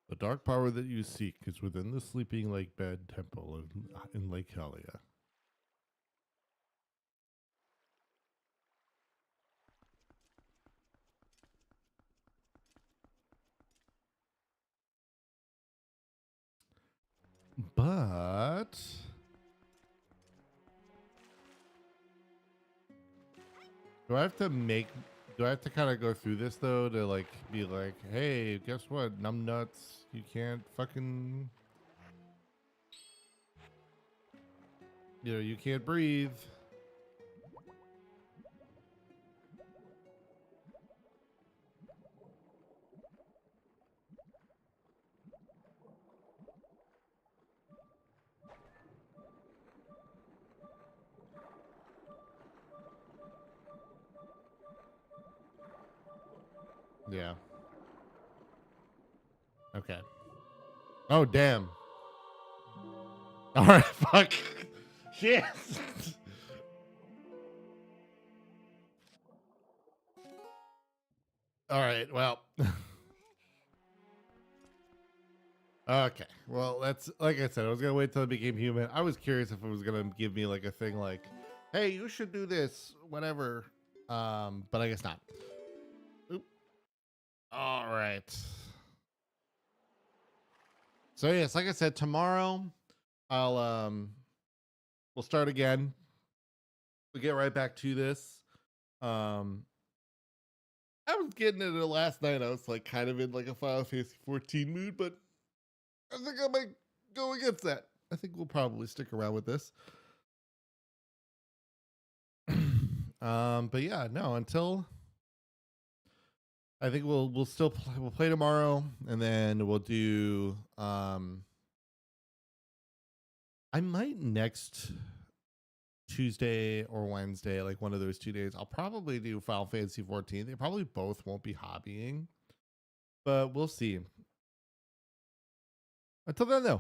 The dark power that you seek is within the Sleeping Lake Bed Temple in Lake Hylia. But do I have to kind of go through this though to like be like, hey, guess what, numbnuts, you can't fucking, you can't breathe. Yeah. Okay. Oh, damn. All right, fuck. Yes. All right, well. Okay. Well, that's like I said, I was gonna wait till I became human. I was curious if it was gonna give me like a thing like, hey, you should do this, whatever. But I guess not. Oop. All right. So yes, like I said, tomorrow I'll we'll start again. We'll get right back to this. Um I was getting into it last night. I was like kind of in like a Final Fantasy 14 mood, but I think I might go against that. I think we'll probably stick around with this. But yeah, no, until I think we'll still we'll play tomorrow, and then we'll do I might next Tuesday or Wednesday, like one of those 2 days, I'll probably do Final Fantasy 14. They probably both won't be hobbying, but we'll see. Until then, though,